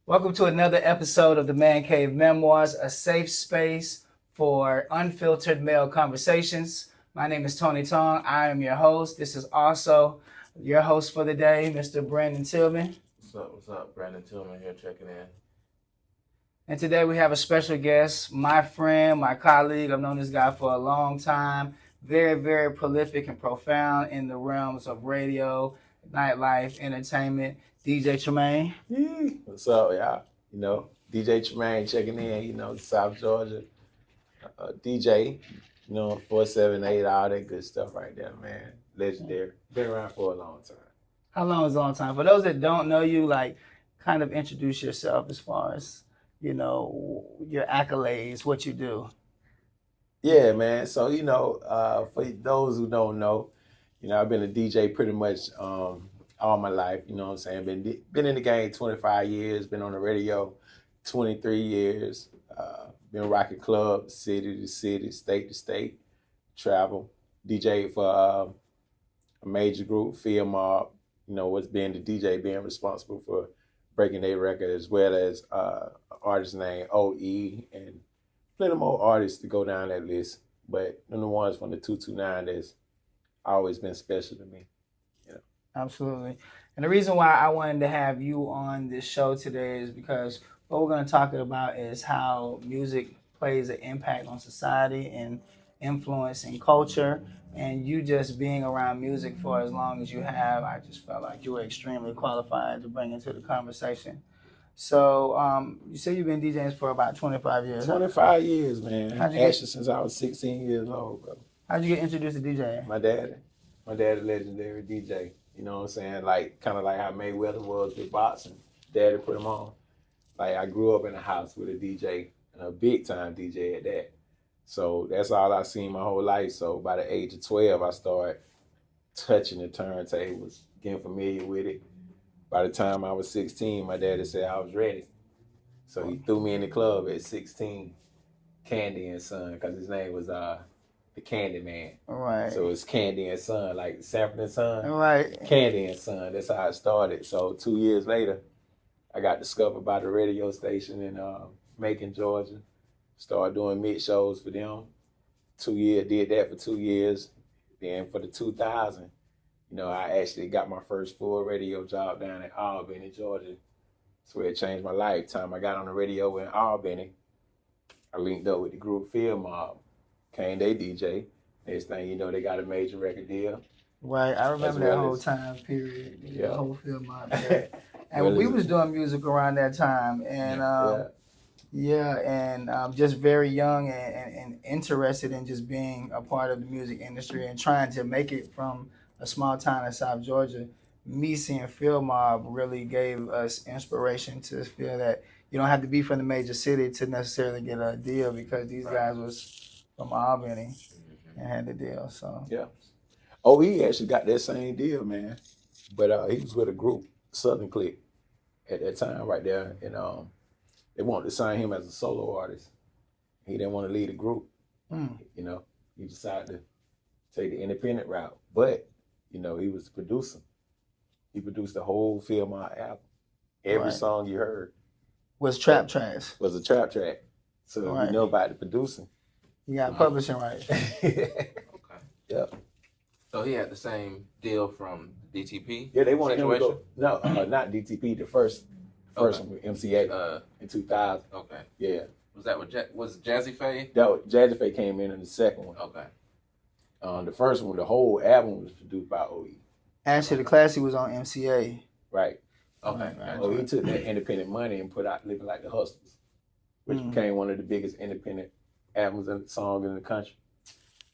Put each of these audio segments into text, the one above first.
Welcome to another episode of the Man Cave Memoirs, a safe space for unfiltered male conversations. My name is Tong. I am your host. This is also your host for the day, Mr. Brandon Tillman. What's up? What's up? Brandon Tillman here checking in. And today we have a special guest, my friend, my colleague. I've known this guy for a long time. Very, very prolific and profound in the realms of radio, nightlife, entertainment. DJ Tremaine. What's up, y'all? DJ Tremaine checking in, South Georgia. DJ, 478, all that good stuff right there, man. Legendary. Been around for a long time. How long is a long time? For those that don't know you, kind of introduce yourself as far as, your accolades, what you do. Yeah, man. So, for those who don't know, I've been a DJ pretty much all my life, you know what I'm saying? Been in the game 25 years, been on the radio 23 years, been rocking clubs, city to city, state to state, travel, DJ for a major group, Field Mob, what's being the DJ being responsible for breaking their record, as well as an artist named OE and plenty more artists to go down that list. But them the ones from the 229 that's always been special to me. Absolutely. And the reason why I wanted to have you on this show today is because what we're going to talk about is how music plays an impact on society and influence and culture. And you just being around music for as long as you have, I just felt like you were extremely qualified to bring into the conversation. So you say you've been DJing for about 25 years. 25 years, man. Actually, since I was 16 years old, bro. How'd you get introduced to DJing? My dad, a legendary DJ. You know what I'm saying? Kind of like how Mayweather was with boxing. Daddy put him on. I grew up in a house with a DJ, and a big time DJ at that. So that's all I seen my whole life. So by the age of 12, I started touching the turntables, getting familiar with it. By the time I was 16, my daddy said I was ready. So he threw me in the club at 16, Candy and Son, because his name was the Candy Man. Right. So it's Candy and Son, like Sanford and Son. Right. Candy and Son. That's how it started. So 2 years later, I got discovered by the radio station in Macon, Georgia. Started doing mix shows for them. 2 years, did that for 2 years. Then for the 2000, I actually got my first full radio job down in Albany, Georgia. That's where it changed my life. Time I got on the radio in Albany, I linked up with the group Field Mob. Came they DJ. Next thing you know, they got a major record deal. Right, I remember that whole time period. Yeah. The whole Field Mob. And we was doing music around that time, and just very young and interested in just being a part of the music industry and trying to make it from a small town in South Georgia. Me seeing Field Mob really gave us inspiration to feel that you don't have to be from the major city to necessarily get a deal, because these guys was from Albany and had the deal. So yeah. Oh, he actually got that same deal, man. But he was with a group, Southern Click, at that time right there, and they wanted to sign him as a solo artist. He didn't want to lead a group. He decided to take the independent route. But he was the producer. He produced the whole Field Mob album. Every song you heard was trap tracks. Was a trap track. So you know about the producing. You got publishing rights. Okay. Yep. So he had the same deal from DTP? Yeah, they wanted him to go. No, not DTP. The first one with MCA in 2000. Okay. Yeah. Was that was Jazzy Faye? Jazzy Faye came in the second one. Okay. The first one, the whole album was produced by OE. Actually, the Classy was on MCA. Right. Okay. Right. OE took that independent money and put out Living Like the Hustlers, which became one of the biggest independent albums and songs in the country.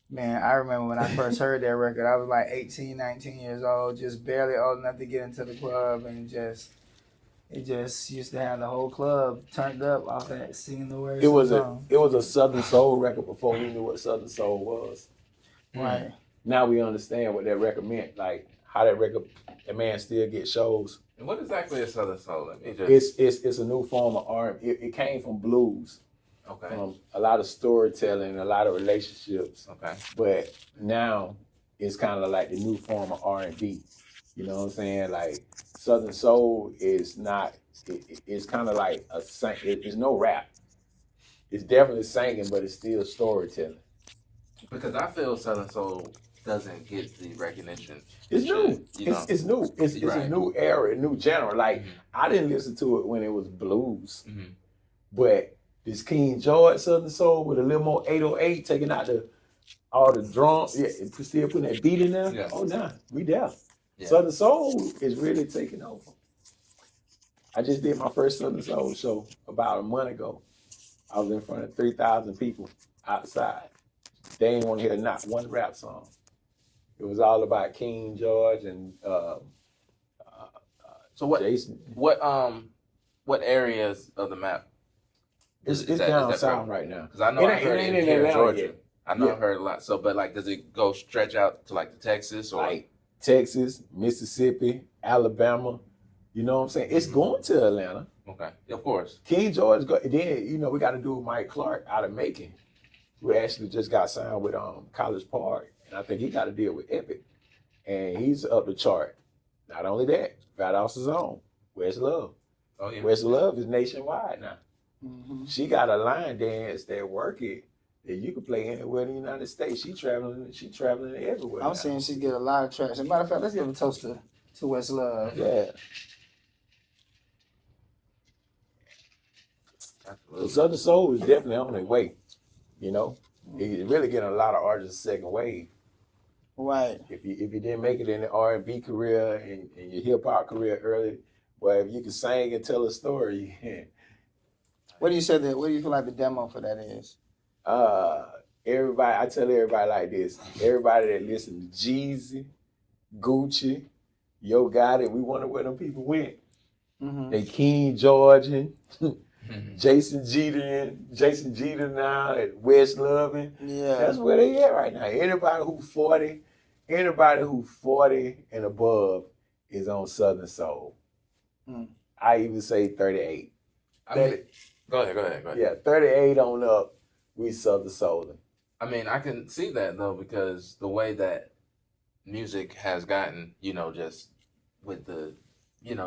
Man, I remember when I first heard that record, I was like 18, 19 years old, just barely old enough to get into the club, and it just used to have the whole club turned up off that singing the words. It was a Southern Soul record before we knew what Southern Soul was. Right. Now we understand what that record meant, like how that man still gets shows. And what exactly is Southern Soul? It's a new form of R&B. It came from blues. Okay. A lot of storytelling, a lot of relationships. Okay. But now it's kind of like the new form of R&B. You know what I'm saying? Like Southern Soul is not. It's kind of like a sing. It's no rap. It's definitely singing, but it's still storytelling. Because I feel Southern Soul doesn't get the recognition. It's it new. should, you know? It's new. It's a Right. new era, a new genre. Like I didn't listen to it when it was blues, but this King George Southern Soul with a little more 808, taking out all the drums, still putting that beat in there. Yeah. Oh, nah, we there. Yeah. Southern Soul is really taking over. I just did my first Southern Soul show about a month ago. I was in front of 3,000 people outside. They didn't want to hear not one rap song. It was all about King George and So what? Jason. What areas of the map? It's is that down south right now. Because I know I heard it in here in Atlanta Georgia. yet. I know Yeah. I've heard a lot. So, but like, does it go stretch out to like the Texas or? Like Texas, Mississippi, Alabama. You know what I'm saying? It's going to Atlanta. Okay, of course. King George, then we got to do with Mike Clark out of Macon, who actually just got signed with College Park, and I think he got to deal with Epic, and he's up the chart. Not only that, Fat House's own West Love. Oh yeah. West Love is nationwide now. Mm-hmm. She got a line dance that work it that you can play anywhere in the United States. She traveling everywhere. I'm now. seeing she get a lot of traction. Matter of fact, let's give a toast to West Love. Yeah. Absolutely. The Southern Soul is definitely on their way. You know, it really getting a lot of artists second wave. Right. If you didn't make it in the R&B career and your hip hop career early, well, if you can sing and tell a story, What do you say that? What do you feel like the demo for that is? everybody, I tell everybody like this: everybody that listen to Jeezy, Gucci, Yo Gotti, we wonder where them people went. Mm-hmm. They King Georgian. Jason Jeter now at West Loving. Yeah. That's where they at right now. Anybody who's 40 and above is on Southern Soul. Mm. I even say 38. I mean, go ahead. Yeah, 38 on up, we Southern Soul. I mean, I can see that though, because the way that music has gotten, just with the,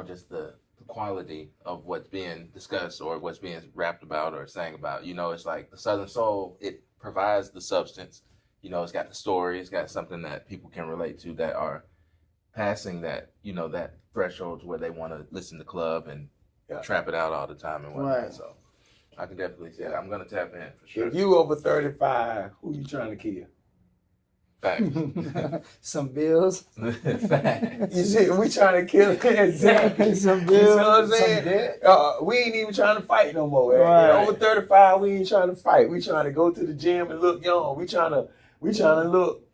just the quality of what's being discussed or what's being rapped about or sang about, it's like the Southern Soul, it provides the substance, it's got the story, it's got something that people can relate to that are passing that, that threshold where they want to listen to club and trap it out all the time and whatnot. Right. So I can definitely say that. I'm going to tap in for sure. If you over 35, who you trying to kill? Facts. Some bills. Facts. You see, we trying to kill exactly. Some You bills. know what I'm some saying? debt. We ain't even trying to fight no more. Right. Over 35, we ain't trying to fight. We trying to go to the gym and look young. We trying to look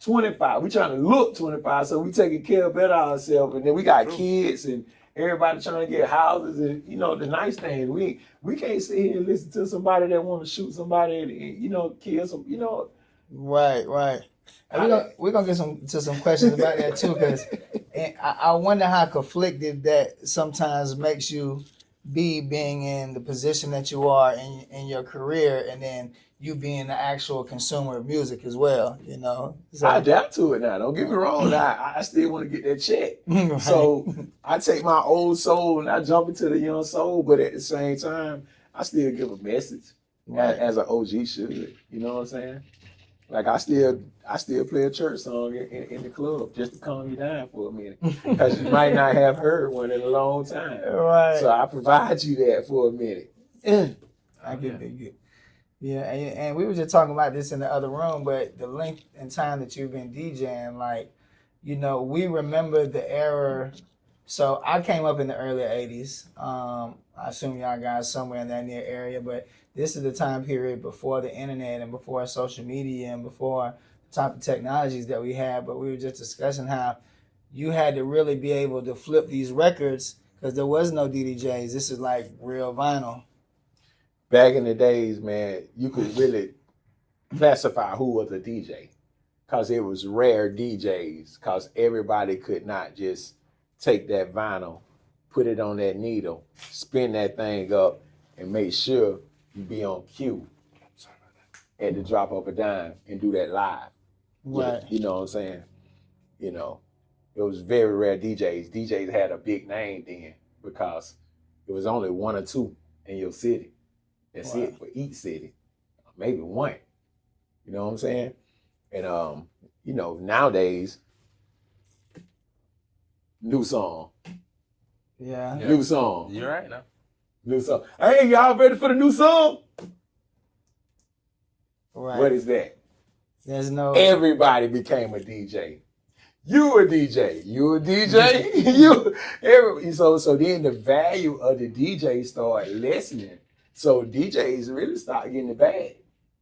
25. We trying to look 25, so we taking care of better ourselves. And then we got kids and everybody trying to get houses and the nice things. We can't sit here and listen to somebody that want to shoot somebody and kill some. Right. And we're gonna get to some questions about that too, because I wonder how conflicted that sometimes makes you being in the position that you are in your career, and then you being the actual consumer of music as well. So, I adapt to it now. Don't get me wrong. I still want to get that check. right. So I take my old soul and I jump into the young soul, but at the same time, I still give a message Right. as an OG should. You know what I'm saying? Like I still play a church song in the club just to calm you down for a minute, because you might not have heard one in a long time. Right. So I provide you that for a minute. I get it. Yeah, and we were just talking about this in the other room, but the length and time that you've been DJing, like, we remember the era. So I came up in the early 80s. I assume y'all guys somewhere in that near area, but this is the time period before the internet and before social media and before the type of technologies that we had. But we were just discussing how you had to really be able to flip these records because there was no DDJs. This is like real vinyl. Back in the days, man, you could really classify who was a DJ, because it was rare DJs, because everybody could not just take that vinyl, put it on that needle, spin that thing up, and make sure you be on cue at the drop of a dime and do that live. Right. You know what I'm saying? It it was very rare DJs. DJs had a big name then because it was only one or two in your city. That's Wow. it for each city. Maybe one. You know what I'm saying? And you know, nowadays, new song. Yeah. New song. You're right now. New song. Hey, y'all ready for the new song? Right. What is that? There's no. Everybody became a DJ. You a DJ. You a DJ. So then the value of the DJ started lessening. So DJs really start getting the bag.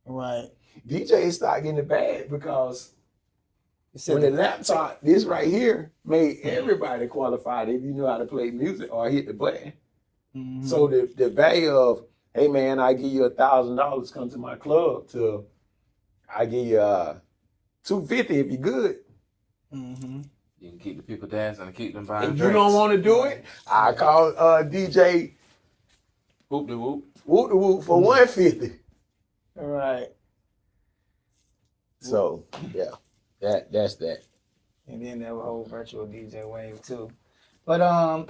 Right. DJs start getting the bag because You said when the laptop, this right here, made everybody qualified if you know how to play music or hit the button. Mhm. So the value of, hey man, I give you $1,000, come to my club, to I give you $250 if you're good. Mm-hmm. You can keep the people dancing and keep them buying If drinks. you don't want to do it, I call DJ Whoop de whoop. Whoop the Whoop for $150. Right. So yeah, that's that. And then there was a whole virtual DJ wave too. But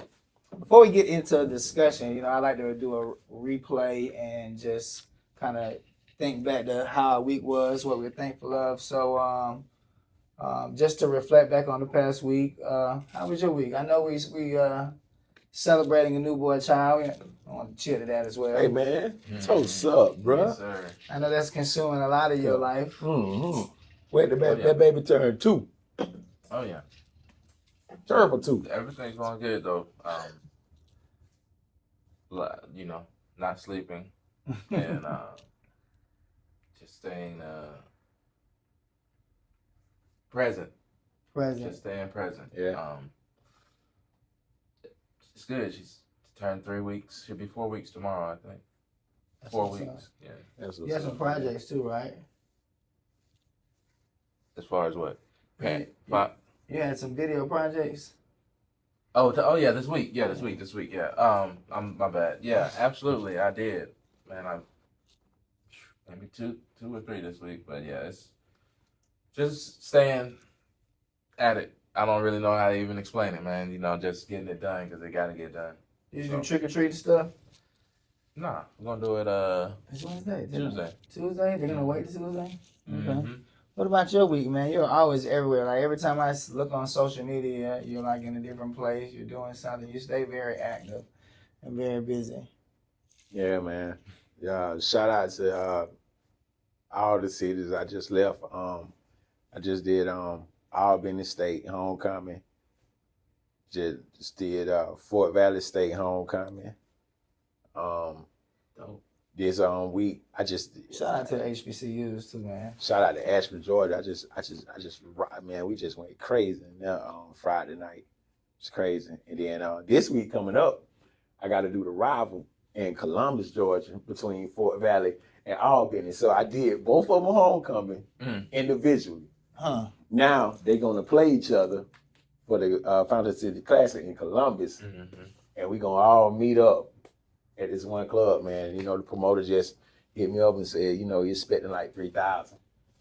before we get into a discussion, you know, I like to do a replay and just kind of think back to how our week was, what we're thankful of. So just to reflect back on the past week, how was your week? I know we celebrating a newborn child. I want to cheer to that as well. Hey man, what's up, bruh? Yes, sir. I know that's consuming a lot of your life. Mm-hmm. Wait, yeah. that baby turned 2. Oh yeah. Terrible 2. Everything's going good though. You know, not sleeping and just staying present. Present. Just staying present. Yeah. It's good. She's turned 3 weeks. She'll be 4 weeks tomorrow, I think. That's 4 what's weeks. up. Yeah. That's You what's had some up, projects too, right? As far as what? Yeah. You had some video projects. Oh yeah, this week. Yeah, this week. Yeah. I'm my bad. Yeah, absolutely, I did. Man, I maybe two or three this week, but yeah, it's just staying at it. I don't really know how to even explain it, man. You know, just getting it done because it got to get done. Did you do trick or treat stuff? Nah, we're gonna do it. It's Wednesday. Tuesday. Tuesday? They're gonna wait till Tuesday? Okay. Mm-hmm. What about your week, man? You're always everywhere. Like every time I look on social media, you're like in a different place. You're doing something. You stay very active and very busy. Yeah, man. Yeah, shout out to all the cities I just left. I just did Albany State homecoming. Just did Fort Valley State homecoming. This week I just Shout out to the HBCUs too, man. shout out to Asheville, Georgia. I just man, we just went crazy on Friday night. It's crazy. And then this week coming up, I got to do the rival in Columbus, Georgia, between Fort Valley and Albany. So I did both of them homecoming individually. Huh. Now they're gonna play each other for the Fountain City Classic in Columbus, and we're gonna all meet up at this one club, man. You know, the promoter just hit me up and said, you know, you're expecting like 3,000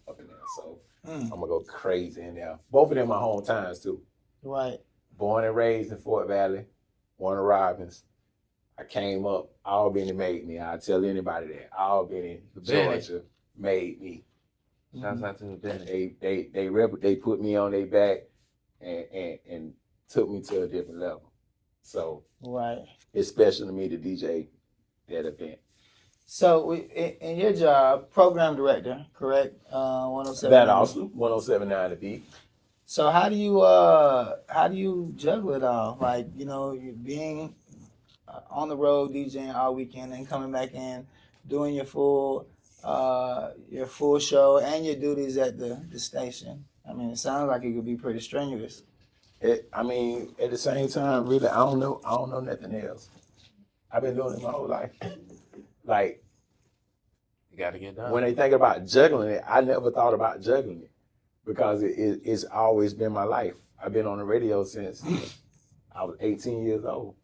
up in there. So I'm gonna go crazy in there. Both of them are hometowns too. Right. Born and raised in Fort Valley, Warner Robins. I came up, Albany made me. I tell anybody that. Albany, Georgia made me. Shouts out to the Benny. They put me on their back and took me to a different level. So Right. it's special to me to DJ that event. So in your job, program director, correct? 107. That also 107.9 The Beat. So how do you juggle it all? Like, you know, you being on the road DJing all weekend and coming back in, doing your full show and your duties at the station. I mean, it sounds like it could be pretty strenuous. At the same time, really, I don't know nothing else. I've been doing it my whole life. Like, You got to get done. when they think about juggling it, I never thought about juggling it because it's always been my life. I've been on the radio since I was 18 years old.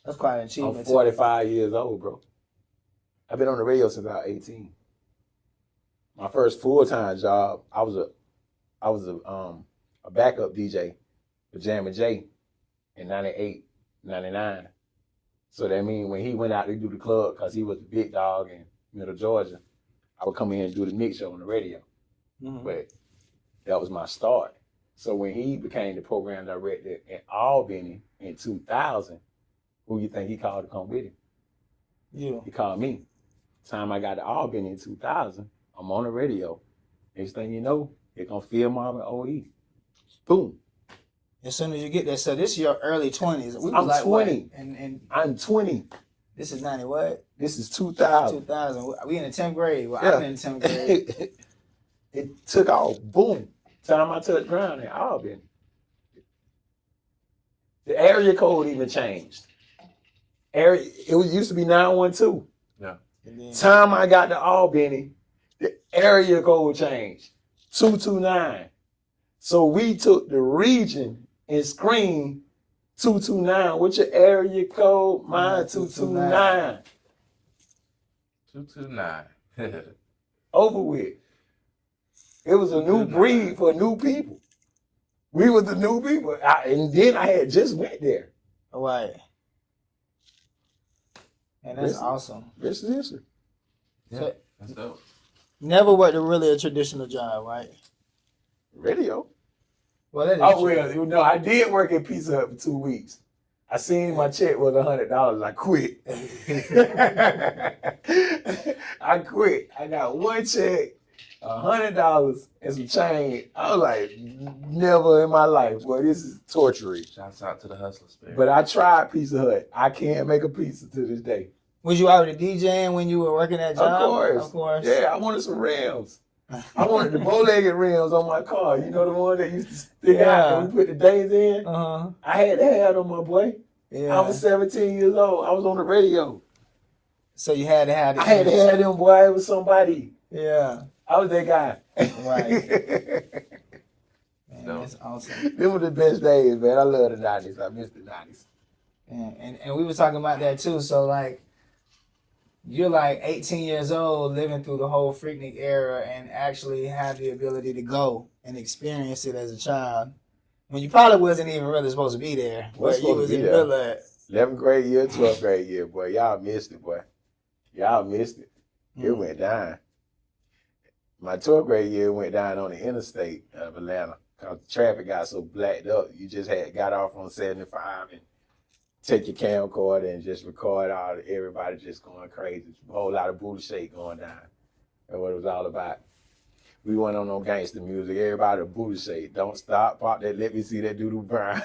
That's quite an achievement. I'm 45 years old, bro. I've been on the radio since I was 18. My first full-time job, I was a backup DJ with Jammin' J in 98, 99. So that means when he went out to do the club, because he was the big dog in Middle Georgia, I would come in and do the mix show on the radio. Mhm. But that was my start. So when he became the program director in Albany in 2000, who you think he called to come with him? You. He called me. Time I got to Albany in 2000, I'm on the radio. Next thing you know, they're going to film Marvin OE. Boom. As soon as you get there, so this is your early 20s. We was I'm like 20. What? And I'm 20. this is 90 what? This is 2000. 2000. We in the 10th grade. Well, Yeah. I'm in the 10th grade. It took off. Boom. Time I touched ground in Albany. The area code even changed. Used to be 912. Yeah. And then, Time I got to Albany, the area code changed. 229. So we took the region and screened 229. What's your area code? Mine 229. 229. Over with. It was a new breed for new people. We was the new people. And then I had just went there. right. And that's Listen. awesome. This is history. Yeah, that's dope. Never worked a really a traditional job, right? Radio. Well, that is Oh, true. well, no, I did work at Pizza Hut for 2 weeks. I seen my check was $100. I quit. I quit. I got one check, $100 and some change. I was like, never in my life. Boy, this is torture. Shouts out to the hustler spirit. But I tried Pizza Hut. I can't make a pizza to this day. Was you already DJing when you were working that job? Of course. Yeah, I wanted some rims. I wanted the bow-legged rims on my car. You know the one that used to stick out and we put the days in? Uh-huh. I had to have them, my boy. Yeah. I was 17 years old. I was on the radio. So you had to have it. I had to have them, boy. It was somebody. Yeah. I was that guy. Right. Man, No. that's awesome. Them were the best days, man. I love the 90s. I miss the 90s. And we were talking about that too. So like, you're like 18 years old, living through the whole Freaknik era, and actually have the ability to go and experience it as a child when you probably wasn't even really supposed to be there. But you was in the middle of it. 11th grade year, 12th grade year, boy. Y'all missed it, boy. Y'all missed it. It went down. My 12th grade year went down on the interstate of Atlanta because the traffic got so blacked up. You just got off on 75 and take your camcorder and just record everybody just going crazy. A whole lot of booty shake going down. That's what it was all about. We went on no gangster music. Everybody booty shake. Don't stop. Pop that. Let me see that doodle burn.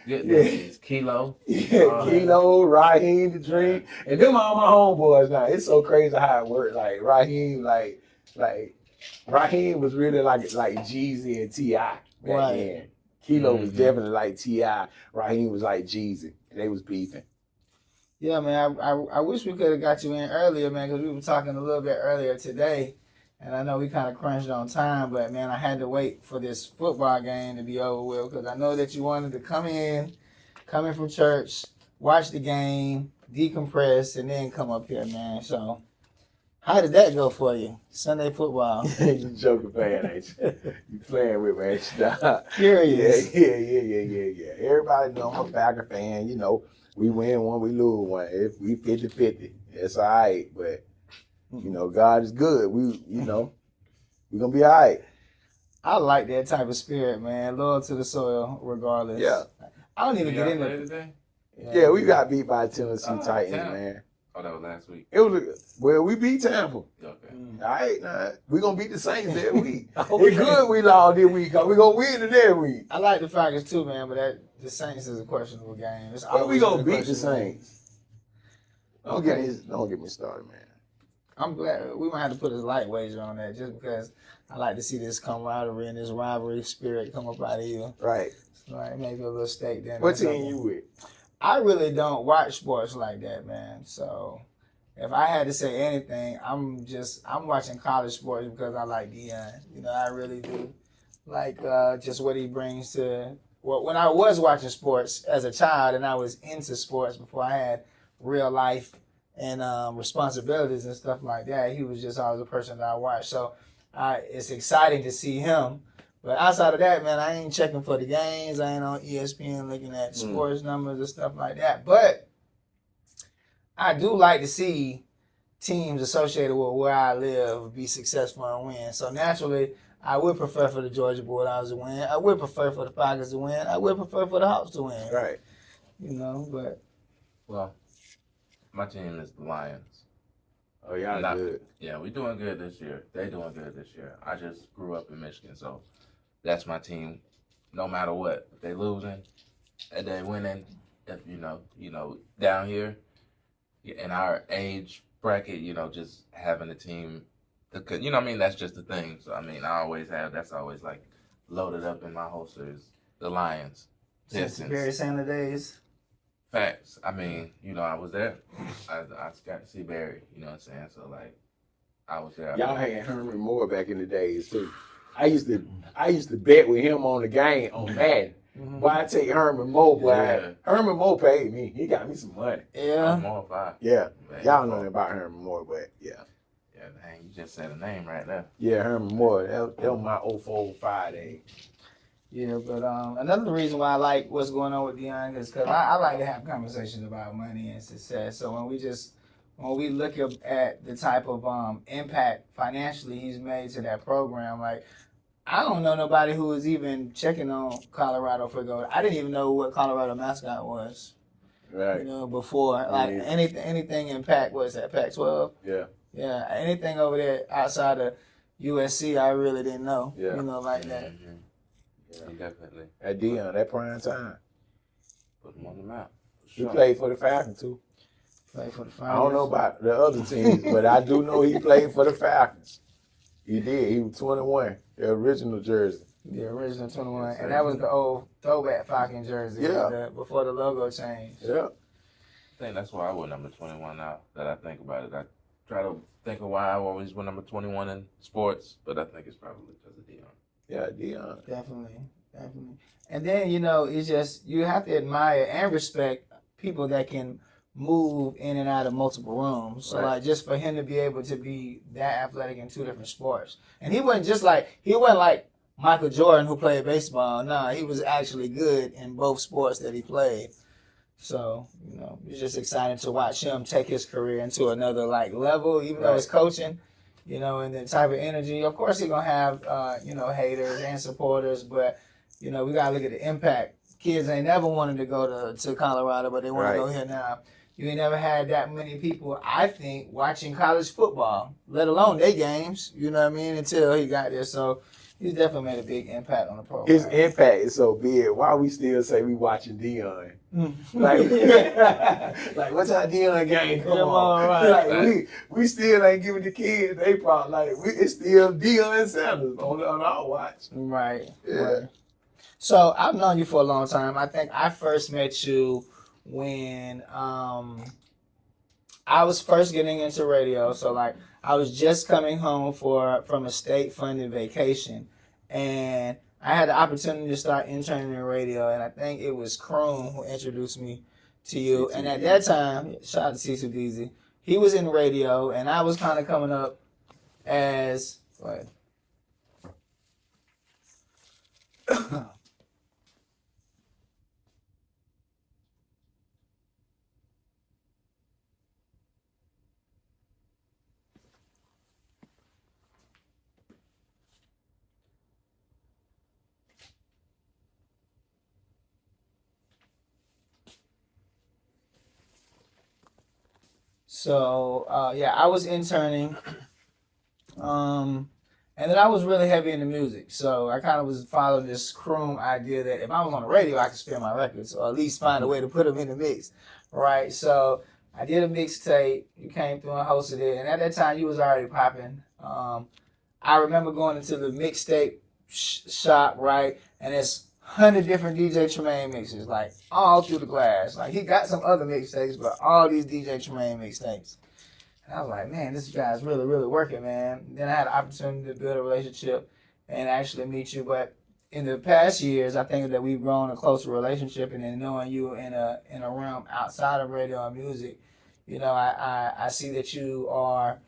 Good days. Kilo. Yeah, Kilo, Raheem, the Dream, and them all my homeboys now. It's so crazy how it worked. Like Raheem, Raheem was really like Jeezy and T.I. back then. Kilo was definitely like T.I. Raheem was like Jeezy. And they was beefing. Yeah, man. I wish we could have got you in earlier, man, because we were talking a little bit earlier today, and I know we kind of crunched on time, but man, I had to wait for this football game to be over with because I know that you wanted to come in from church, watch the game, decompress, and then come up here, man. So, how did that go for you? Sunday football. You joking fan, ain't you? You playing with me, ain't you? Stop. Curious. Yeah. Everybody know I'm a Packer fan. You know, we win one, we lose one. If we 50-50, it's all right. But, you know, God is good. We're going to be all right. I like that type of spirit, man. Loyal to the soil, regardless. Yeah. I don't even get into it today. Yeah, we got beat by Tennessee Titans, Tampa. man. Oh, that was last week. It was we beat Tampa. Okay. All right, nah, we gonna beat the Saints that week. It's good we lost this week, cause we gonna win the next week. I like the Falcons too, man, but the Saints is a questionable game. It's But we always gonna been a beat the questionable game. Saints. Don't get me started, man. I'm glad we might have to put a light wager on that just because I like to see this camaraderie and this rivalry spirit come up out of you. Right. Like maybe a little steak dinner. What or team something. you with? I really don't watch sports like that, man. So if I had to say anything, I'm watching college sports because I like Deion. You know, I really do like just what he brings to. Well, when I was watching sports as a child and I was into sports before I had real life and responsibilities and stuff like that, he was just always a person that I watched. So it's exciting to see him. But outside of that, man, I ain't checking for the games. I ain't on ESPN looking at sports numbers and stuff like that. But I do like to see teams associated with where I live be successful and win. So naturally, I would prefer for the Georgia Bulldogs to win. I would prefer for the Packers to win. I would prefer for the Hawks to win. Right. You know, but Well, my team is the Lions. Oh, y'all good. Yeah, we doing good this year. They doing good this year. I just grew up in Michigan, so that's my team. No matter what, if they losing, if they winning, if down here in our age bracket, just having a team, that's just the thing. So that's always like loaded up in my holsters. The Lions, since the Barry Sanders days. Facts. I was there. I got to see Barry. You know what I'm saying? So like, I was there. Y'all had Herman Moore back in the days too. I used to bet with him on the game on Madden. Mm-hmm. Boy, I take Herman Moore. Boy, Yeah. Herman Moore paid me. He got me some money. Yeah. More five. Yeah. Man, Y'all know about Herman Moore, but yeah. Yeah, dang, you just said a name right there. Yeah, Herman Moore. That was my 04-05 days. Yeah, but another reason why I like what's going on with Deion is because I like to have conversations about money and success. So when we look at the type of impact financially he's made to that program, like I don't know nobody who is even checking on Colorado for gold. I didn't even know what Colorado mascot was. Right. You know, before like anything in Pac, what is that, Pac-12? Yeah. Yeah, anything over there outside of USC, I really didn't know. Yeah. You know, like that. Mm-hmm. Yeah, definitely. At Deion, that prime time. Put him on the map. He played for the Falcons too. Played for the Falcons. I don't know about the other teams, but I do know he played for the Falcons. He did. He was 21, the original jersey. The original 21, and that was the old throwback Falcon jersey. Yeah. Before the logo changed. Yeah. I think that's why I wore number 21 now that I think about it. I try to think of why I always wear number 21 in sports, but I think it's probably because of Deion. Yeah, Deion. Definitely. And then, it's just, you have to admire and respect people that can move in and out of multiple rooms. So, like, just for him to be able to be that athletic in two different sports. And he wasn't like Michael Jordan who played baseball. No, he was actually good in both sports that he played. So, it's just exciting to watch him take his career into another, level, even though it's coaching. And the type of energy. Of course, he's going to have, haters and supporters, but, we got to look at the impact. Kids ain't never wanted to go to Colorado, but they want to go here now. You ain't never had that many people, I think, watching college football, let alone their games, you know what I mean, until he got there. So he's definitely made a big impact on the program. His impact is so big. Why we still say we watching Deion? like what's our Deion game? Come on. Right. We still ain't giving the kids they probably it's still Deion Sanders on our watch. Right. Yeah. Right. So I've known you for a long time. I think I first met you when I was first getting into radio. So I was just coming home from a state-funded vacation, and I had the opportunity to start interning in radio, and I think it was Kroon who introduced me to you. And at that time, shout out to C2DZ, he was in radio, and I was kind of coming up as what? So, I was interning. And then I was really heavy into music. So I kind of was following this Kroon idea that if I was on the radio, I could spin my records or at least find a way to put them in the mix. Right? So I did a mixtape. You came through and hosted it. And at that time, you was already popping. I remember going into the mixtape shop, right? And it's 100 different DJ Tremaine mixes, all through the glass. He got some other mixtapes, but all these DJ Tremaine mixtapes. And I was like, man, this guy's really, really working, man. Then I had an opportunity to build a relationship and actually meet you. But in the past years, I think that we've grown a closer relationship, and then knowing you in a realm outside of radio and music, I see that you are,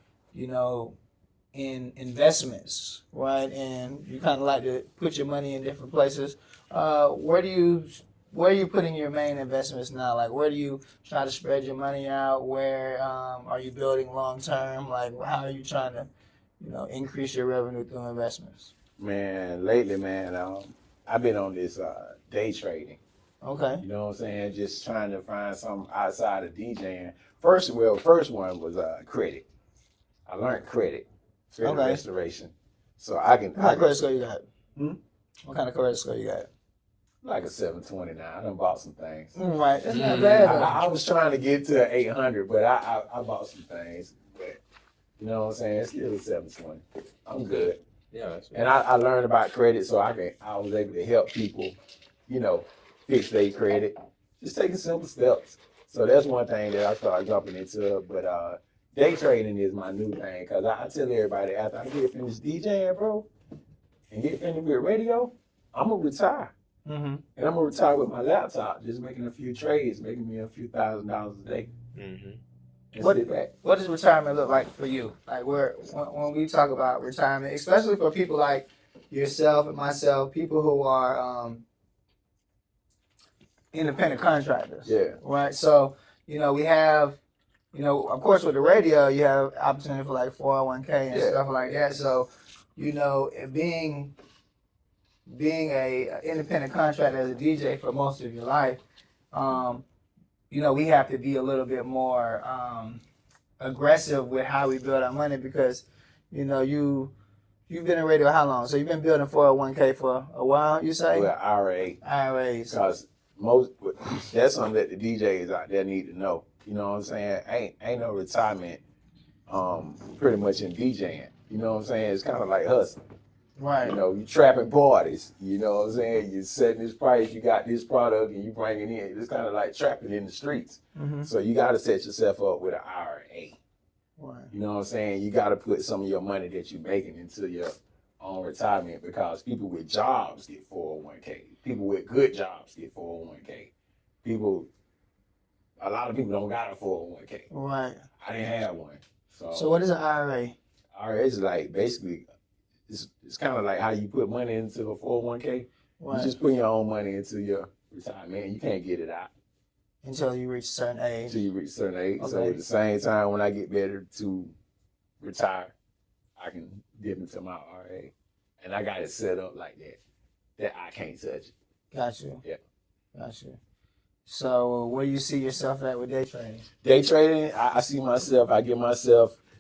in investments, right? And you kind of like to put your money in different places. Where are you putting your main investments now? Like, where do you try to spread your money out? Where are you building long term? Like, how are you trying to, increase your revenue through investments? Man, lately, man, I've been on this day trading. Okay. You know what I'm saying? Just trying to find something outside of DJing. First one was credit. I learned credit restoration. So I can. What kind of credit score you got? Hmm? What kind of credit score you got? Like a 729. I done bought some things. Right. That's not bad. I was trying to get to 800, but I bought some things. But you know what I'm saying? It's still a 720. I'm good. Yeah, that's right. And I learned about credit, so I was able to help people, fix their credit. Just taking simple steps. So that's one thing that I started jumping into. But day trading is my new thing, because I tell everybody, after I get finished DJing, bro, and get finished with radio, I'm going to retire. Mm-hmm. And I'm going to retire with my laptop, just making a few trades, making me a few $1,000s a day. Mm-hmm. What does retirement look like for you? Like, when we talk about retirement, especially for people like yourself and myself, people who are independent contractors. Yeah. Right. So, we have, of course, with the radio, you have opportunity for like 401k and stuff like that. So, being a independent contractor as a DJ for most of your life, we have to be a little bit more aggressive with how we build our money, because, you've been in radio how long? So you've been building 401k for a while, you say? Well, IRAs. Because that's something that the DJs out there need to know. You know what I'm saying? Ain't no retirement pretty much in DJing. You know what I'm saying? It's kind of like hustling. Right. You trapping parties. You know what I'm saying? You setting this price, you got this product, and you bring it in. It's kind of like trapping in the streets. Mm-hmm. So you got to set yourself up with an IRA. Right. You know what I'm saying? You got to put some of your money that you're making into your own retirement, because people with jobs get 401k. People with good jobs get 401k. A lot of people don't got a 401k. Right. I didn't have one. So what is an IRA? IRA is like basically, it's kind of like how you put money into a 401k. Right. You just put your own money into your retirement. You can't get it out until you reach a certain age. Okay. Okay. So at the same time, when I get better to retire, I can dip into my IRA. And I got it set up like that I can't touch it. Got you. Yeah. Got you. So where do you see yourself at with day trading? Day trading, I see myself,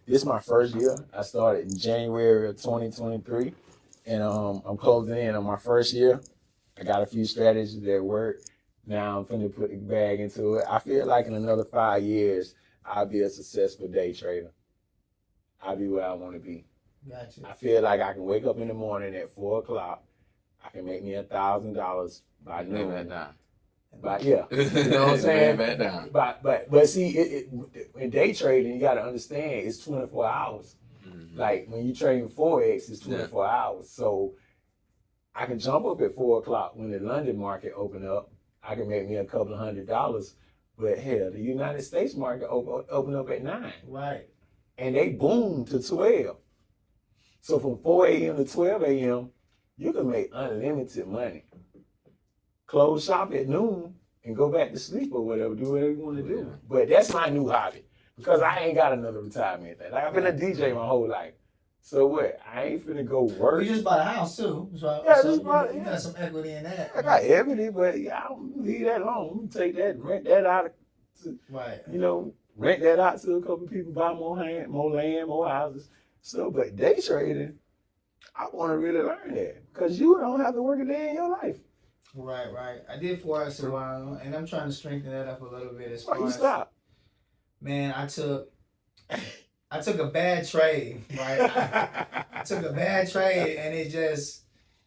this is my first year. I started in January of 2023, and I'm closing in on my first year. I got a few strategies that work. Now I'm finna put the bag into it. I feel like in another 5 years, I'll be a successful day trader. I'll be where I want to be. Gotcha. I feel like I can wake up in the morning at 4 o'clock. I can make me $1,000 by noon. Lay that down. But yeah, you know what I'm saying? Lay that down. But see, in day trading, you got to understand it's 24 hours. Mm-hmm. Like when you trading Forex, it's 24 hours. So I can jump up at 4 o'clock when the London market open up. I can make me a couple of $100. But hell, the United States market open up at 9. Right. And they boom to 12. So from 4 a.m. to 12 a.m., you can make unlimited money. Close shop at noon and go back to sleep or whatever, do whatever you want to do. Yeah. But that's my new hobby, because I ain't got another retirement thing. Like, I've been a DJ my whole life. So what? I ain't finna go work. You just bought a house too. So, Yeah, so just bought it, you yeah. got some equity in that. I got equity, but yeah, I don't leave that alone. Take that, rent that out, Right. rent that out to a couple of people, buy more land, more houses. So, but day trading, I want to really learn that, because you don't have to work a day in your life. Right. I did Forex a while, and I'm trying to strengthen that up a little bit as far Why you as, stop? man, I took a bad trade, right? I took a bad trade, and it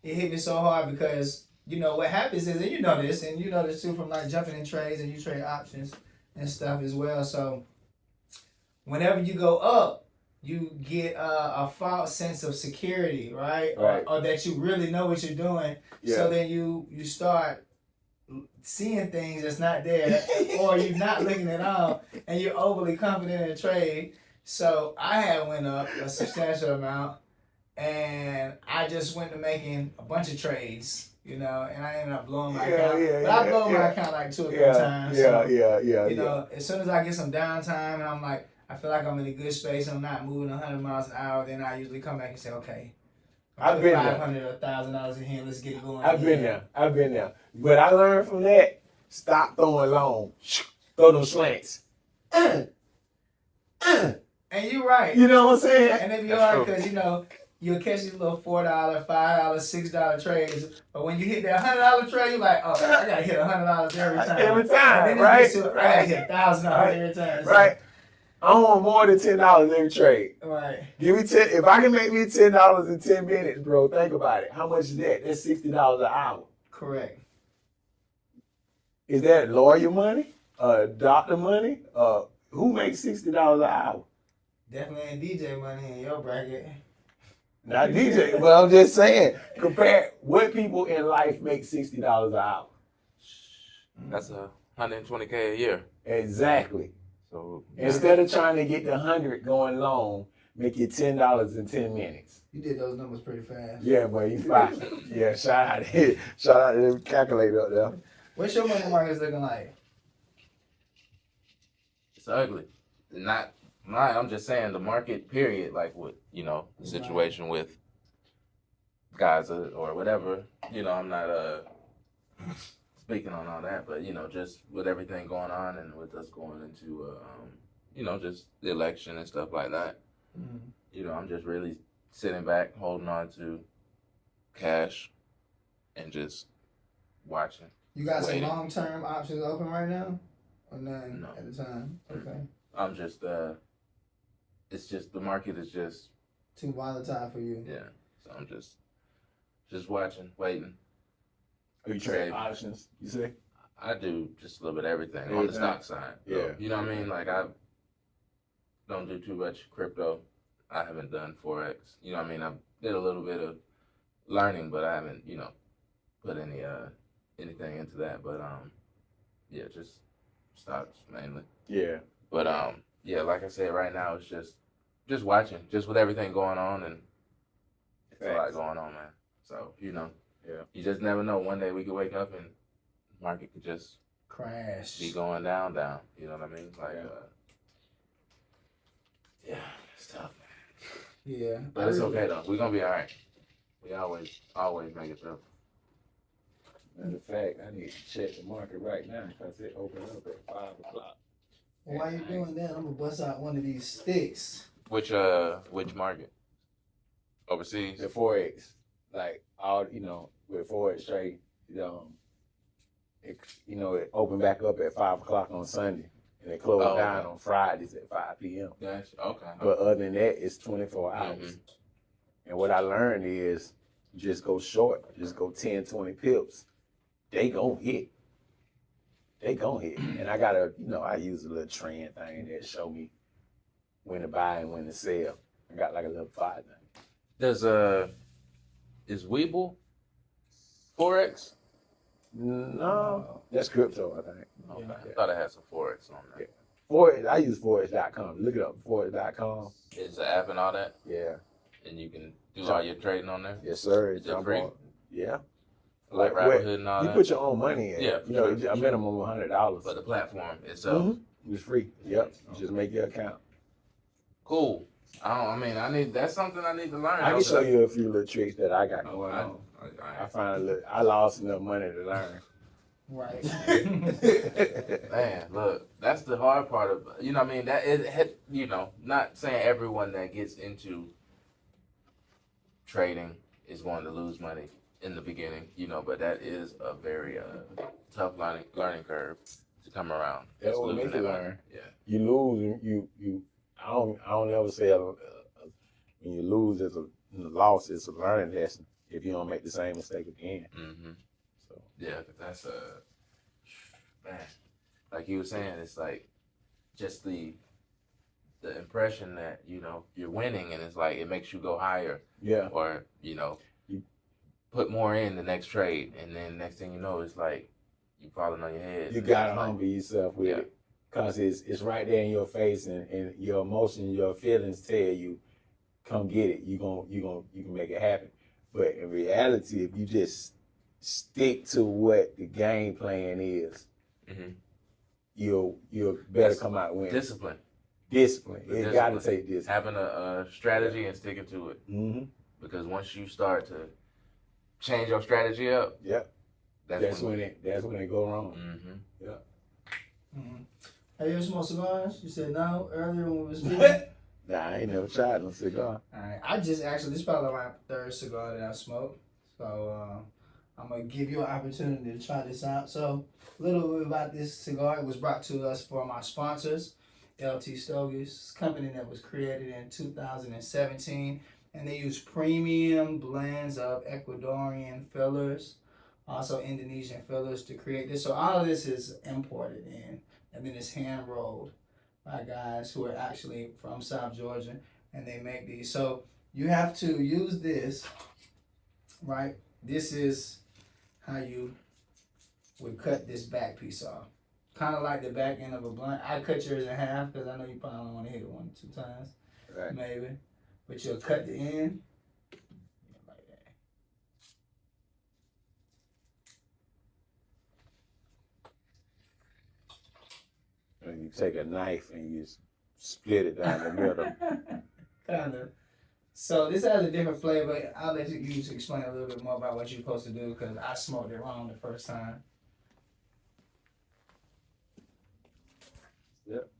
hit me so hard, because what happens is, and you know this too from like jumping in trades, and you trade options and stuff as well. So whenever you go up, you get a false sense of security, right? Right. Or that you really know what you're doing. Yeah. So then you start seeing things that's not there, or you're not looking at all, and you're overly confident in a trade. So I had went up a substantial amount, and I just went to making a bunch of trades, and I ended up blowing my account. But I blow my account like 2 or 3 times. You know, as soon as I get some downtime and I'm like, I feel like I'm in a good space, I'm not moving 100 miles an hour, then I usually come back and say, okay, I've been there. $500 or $1,000 in here, let's get it going. I've been there. But I learned from that, stop throwing long. Throw them slants. And you're right. You know what I'm saying? And it'd be hard because, you'll catch these little $4, $5, $6 trades. But when you hit that $100 trade, you're like, oh, I got to hit $100 every time. Every time, and then right? I got to hit $1,000 every time. So, right. I want more than $10 every trade. Right. Give me 10. If I can make me $10 in 10 minutes, bro, think about it. How much is that? That's $60 an hour. Correct. Is that lawyer money? Doctor money? Who makes $60 an hour? Definitely ain't DJ money in your bracket. Not DJ, but I'm just saying, compare what people in life make $60 an hour. That's $120K a year. Exactly. So instead of trying to get the 100 going long, make it $10 in 10 minutes. You did those numbers pretty fast. Yeah, boy, you fine. Yeah, shout out to the calculator up there. What's your money markets looking like? it's ugly. I'm just saying the market period, like with, the situation with Gaza or whatever, I'm not speaking on all that, but just with everything going on and with us going into just the election and stuff like that. Mm-hmm. I'm just really sitting back, holding on to cash and just watching. You got waiting. some long-term options open right now? Or none No. at the time? Okay. I'm just it's just the market is just too volatile for you. Yeah. So I'm just watching, waiting. Are you trading options, you say? I do just a little bit of everything on the stock side. Yeah. You know what I mean? Like I don't do too much crypto. I haven't done Forex. You know what I mean? I did a little bit of learning, but I haven't, put any anything into that. But yeah, just stocks mainly. Yeah. But yeah, like I said, right now it's just watching, just with everything going on, and it's a lot going on, man. So yeah, you just never know. One day we could wake up and the market could just crash, be going down. You know what I mean? Like, yeah, it's tough, man. Yeah, but it's okay though. We're gonna be all right. We always make it through. Matter of fact, I need to check the market right now because it opened up at 5 o'clock. Well, while you're doing that, I'm gonna bust out one of these sticks. Which market? Overseas? The Forex, like all with Forex trade, it opened back up at 5 o'clock on Sunday, and it closed down on Fridays at 5 p.m. Gotcha. Okay. But other than that, it's 24 hours. Mm-hmm. And what I learned is just go short, just go 10, 20 pips. They gonna hit. And I got I use a little trend thing that show me when to buy and when to sell. I got like a little five thing. There's is Webull Forex? No, that's crypto, I think. Okay. Yeah. I thought it had some Forex on there. Yeah. Forex, I use Forex.com. Look it up, Forex.com. Is the app and all that? Yeah. And you can do all your trading on there? Yes, sir. Is it free? Yeah. Like Robinhood and all that? You put your own money in. Yeah. A minimum of $100. But the platform itself? Mm-hmm. It's free. Yep. You just make your account. Cool. That's something I need to learn. I can show you a few little tricks that I got going on. I lost enough money to learn. Right. Man, look, that's the hard part of that is not saying everyone that gets into trading is going to lose money in the beginning, but that is a very tough learning curve to come around. That's what makes you learn. Yeah. You lose, you. I don't ever say when you lose, it's a loss. It's a learning lesson if you don't make the same mistake again. Mm-hmm. So yeah, that's man. Like you were saying, it's like just the impression that you're winning, and it's like it makes you go higher. Yeah. Or you put more in the next trade, and then next thing you know, it's like you falling on your head. You gotta humble yourself with it. Cause it's right there in your face, and your emotions, your feelings tell you, come get it. You can make it happen. But in reality, if you just stick to what the game plan is, Mm-hmm. you'll better come out winning. Discipline. It got to take discipline. Having a strategy and sticking to it. Mm-hmm. Because once you start to change your strategy up, Yep. That's when it go wrong. Mm-hmm. Yeah. Mm-hmm. Have you ever smoked cigars? You said no earlier when we was speaking. Nah, I ain't never tried no cigar. Alright, I just actually, this is probably my third cigar that I smoked. So I'm going to give you an opportunity to try this out. So a little bit about this cigar. It was brought to us for my sponsors, LT Stogies, company that was created in 2017. And they use premium blends of Ecuadorian fillers, also Indonesian fillers to create this. So all of this is imported in, and then it's hand rolled by guys who are actually from South Georgia, and they make these. So you have to use this, right? This is how you would cut this back piece off. Kind of like the back end of a blunt. I cut yours in half because I know you probably don't want to hit it 1 or 2 times, Right. maybe. But you'll cut the end like that. And you take a knife and you split it down the middle. Kind of. So this has a different flavor. I'll let you explain a little bit more about what you're supposed to do because I smoked it wrong the first time. Yep.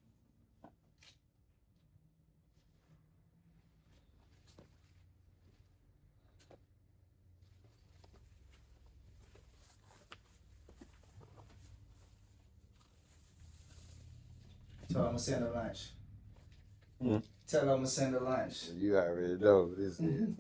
So I'm gonna send her lunch. Hmm. Tell her I'm gonna send her lunch. You already know this is.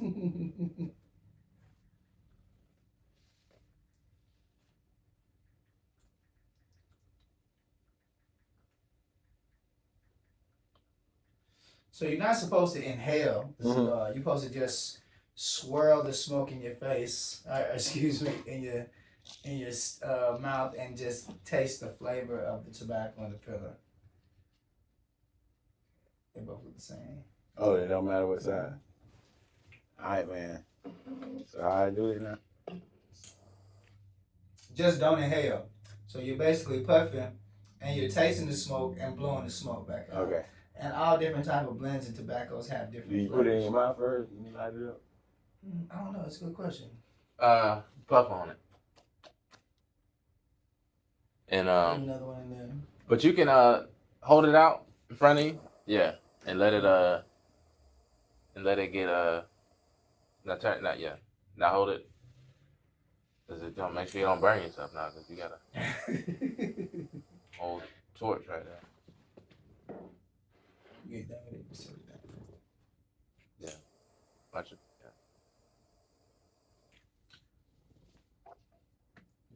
So you're not supposed to inhale the cigar. You're supposed to just swirl the smoke in your face. Excuse me, in your mouth, and just taste the flavor of the tobacco and the filler. They both look the same. Oh, it don't matter what side. All right, man. So how I do it now? Just don't inhale. So you're basically puffing, and you're tasting the smoke and blowing the smoke back out. Okay. And all different type of blends and tobaccos have different Do you flavors. put it in your mouth first and you light it up? I don't know. It's a good question. Puff on it. And Put another one in there. but you can hold it out in front of you. Yeah. And let it get not yet. Now hold it. Cause it don't make sure you don't burn yourself now, cause you gotta hold torch right there. Get that with it. Just hold it down. Watch it.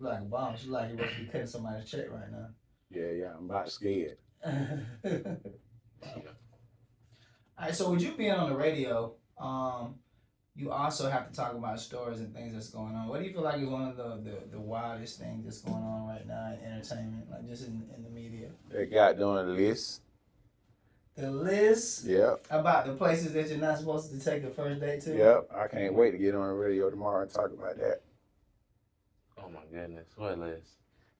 You like a bomb. You like you must be cutting somebody's check right now. Yeah, I'm about scared. All right, so with you being on the radio, you also have to talk about stories and things that's going on. What do you feel like is one of the wildest things that's going on right now in entertainment, like just in the media? They got doing a list. The list Yep. about the places that you're not supposed to take the first date to? Yep. I can't wait to get on the radio tomorrow and talk about that. Oh my goodness, what list?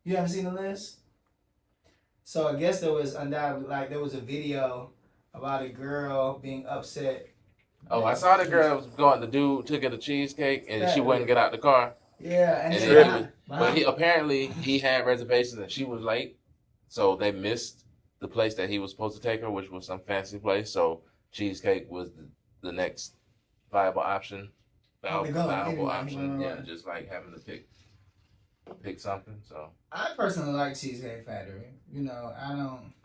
You haven't seen the list? So I guess there was undoubtedly, like, there was a video about a girl being upset. Oh, I saw the girl that was going. The dude took her to cheesecake, and she wouldn't get out the car. Yeah, and And then but apparently he had reservations, and she was late, so they missed the place that he was supposed to take her, which was some fancy place. So cheesecake was the next viable option. Viable option. Yeah, just like having to pick something. So I personally like Cheesecake Factory. You know,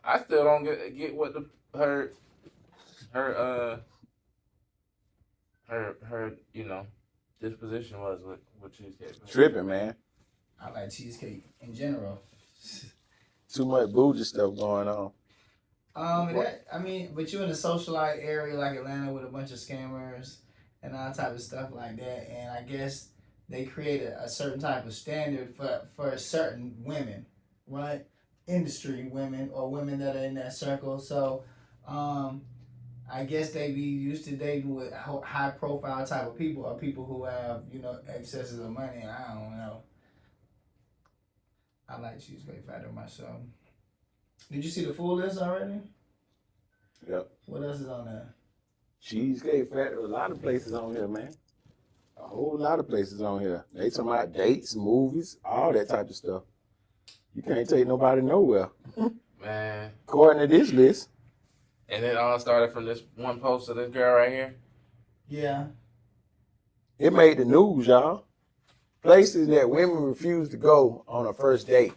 I still don't get what her you know disposition was with cheesecake. Tripping, man. I like cheesecake in general. Too much bougie stuff going on. But you're in a socialite area like Atlanta with a bunch of scammers and all type of stuff like that, and I guess they create a certain type of standard for certain women, right? industry women or women that are in that circle. So I guess they be used to dating with high profile type of people or people who have, excesses of money. I don't know. I like Cheesecake Factory myself. Did you see the full list already? Yep. What else is on there? Cheesecake Factory, a lot of places on here, man. A whole lot of places on here. They talking about dates, movies, all that type of stuff. You can't take nobody nowhere. Man. According to this list. And it all started from this one post of this girl right here. Yeah. It made the news, y'all. Places that women refuse to go on a first date.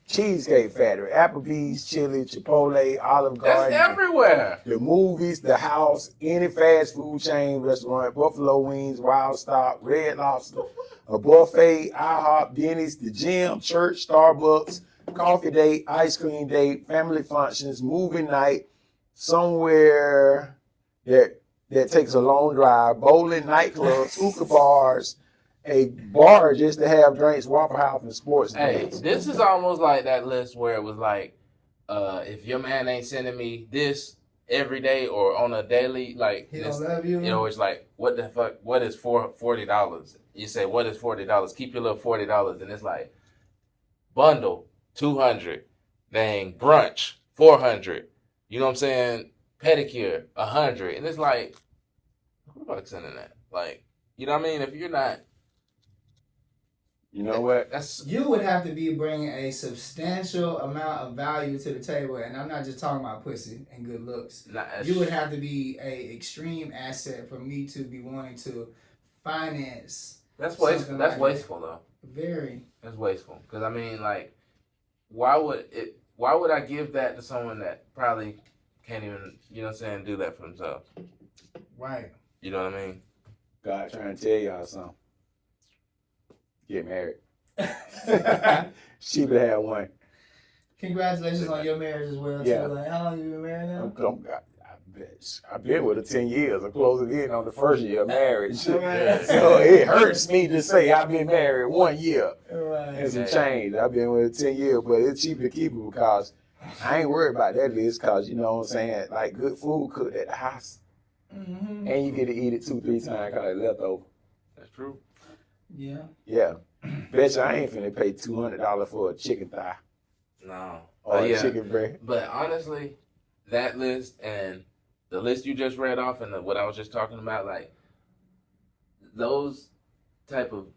Cheesecake Factory, Applebee's, Chili, Chipotle, Olive Garden. That's everywhere. The movies, the house, any fast food chain, restaurant, Buffalo Wings, Wild Stock, Red Lobster, a buffet, IHOP, Denny's, the gym, church, Starbucks, coffee date, ice cream date, family functions, movie night, somewhere that takes a long drive, bowling, nightclubs, hookah bars, a bar just to have drinks, Waffle House, and sports days. This is almost like that list where it was like, if your man ain't sending me this every day or on a daily, like, he don't love you. It's like, what the fuck? What is $40? You say, what is $40? Keep your little $40, and it's like, bundle $200, dang brunch $400. You know what I'm saying? Pedicure $100, and it's like, who the fuck's sending that? Like, you know what I mean? If you're not. You know what? You would have to be bringing a substantial amount of value to the table, and I'm not just talking about pussy and good looks. You would have to be a extreme asset for me to be wanting to finance. That's wasteful. That's wasteful, though. Very. That's wasteful. Because I mean, like, why would I give that to someone that probably can't even, you know what I'm saying, do that for themselves? Right. You know what I mean? God trying to tell y'all something. Get married. She would have one. Congratulations on your marriage as well, yeah. too. Like, how long have you been married now? I've been with her 10 years. I'm closing in on the first year of marriage. Right. So it hurts me to say I've been married 1 year. Right. And some change. I've been with her 10 years, but it's cheaper to keep it because I ain't worried about that list because, you know what I'm saying, like good food cooked at the house. Mm-hmm. And you get to eat it 2-3 times because it's leftover. That's true. Yeah. Yeah. Bet you I ain't finna pay $200 for a chicken thigh. No. Or a chicken breast. But honestly, that list and the list you just read off and what I was just talking about, like, those type of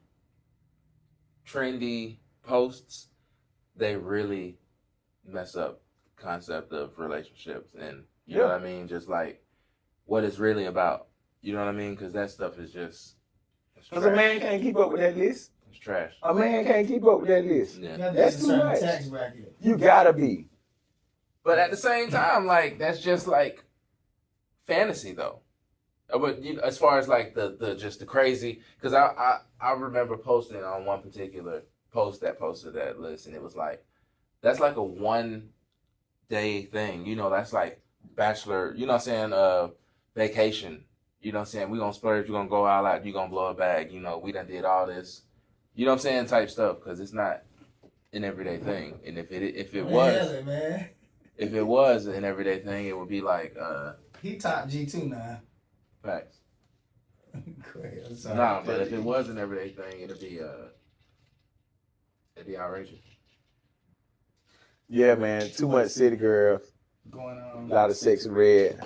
trendy posts, they really mess up the concept of relationships and, you know what I mean? Just like what it's really about. You know what I mean? Because that stuff is just... Because a man can't keep up with that list. It's trash. A man can't keep up with that list. Yeah. That's too much. Tax bracket. You gotta be. But at the same time, like, that's just like fantasy, though. But you know, as far as like the just the crazy, because I remember posting on one particular post that posted that list, and it was like, that's like a 1 day thing. You know, that's like bachelor. You know what I'm saying? Vacation. You know what I'm saying? We're going to splurge. We're going to go all out. You're going to blow a bag. You know, we done did all this. You know what I'm saying? Type stuff. Because it's not an everyday thing. And if it was, man. If it was an everyday thing, it would be like, he top G2 now. Facts. Great. Nah, but if it was an everyday thing, it'd be outrageous. Yeah, man. Too much city girls. Going on. A lot of sexy red.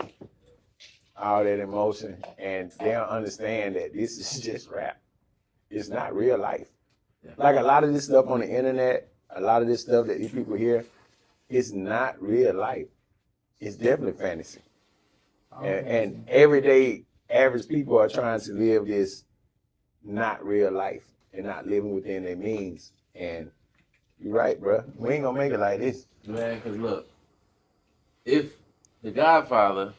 All that emotion, and they don't understand that this is just rap. It's not real life. Yeah. Like a lot of this stuff on the internet, a lot of this stuff that these people hear, it's not real life. It's definitely fantasy. And everyday average people are trying to live this not real life and not living within their means. And you're right, bro. We ain't gonna make it like this. Man, because look, if the Godfather,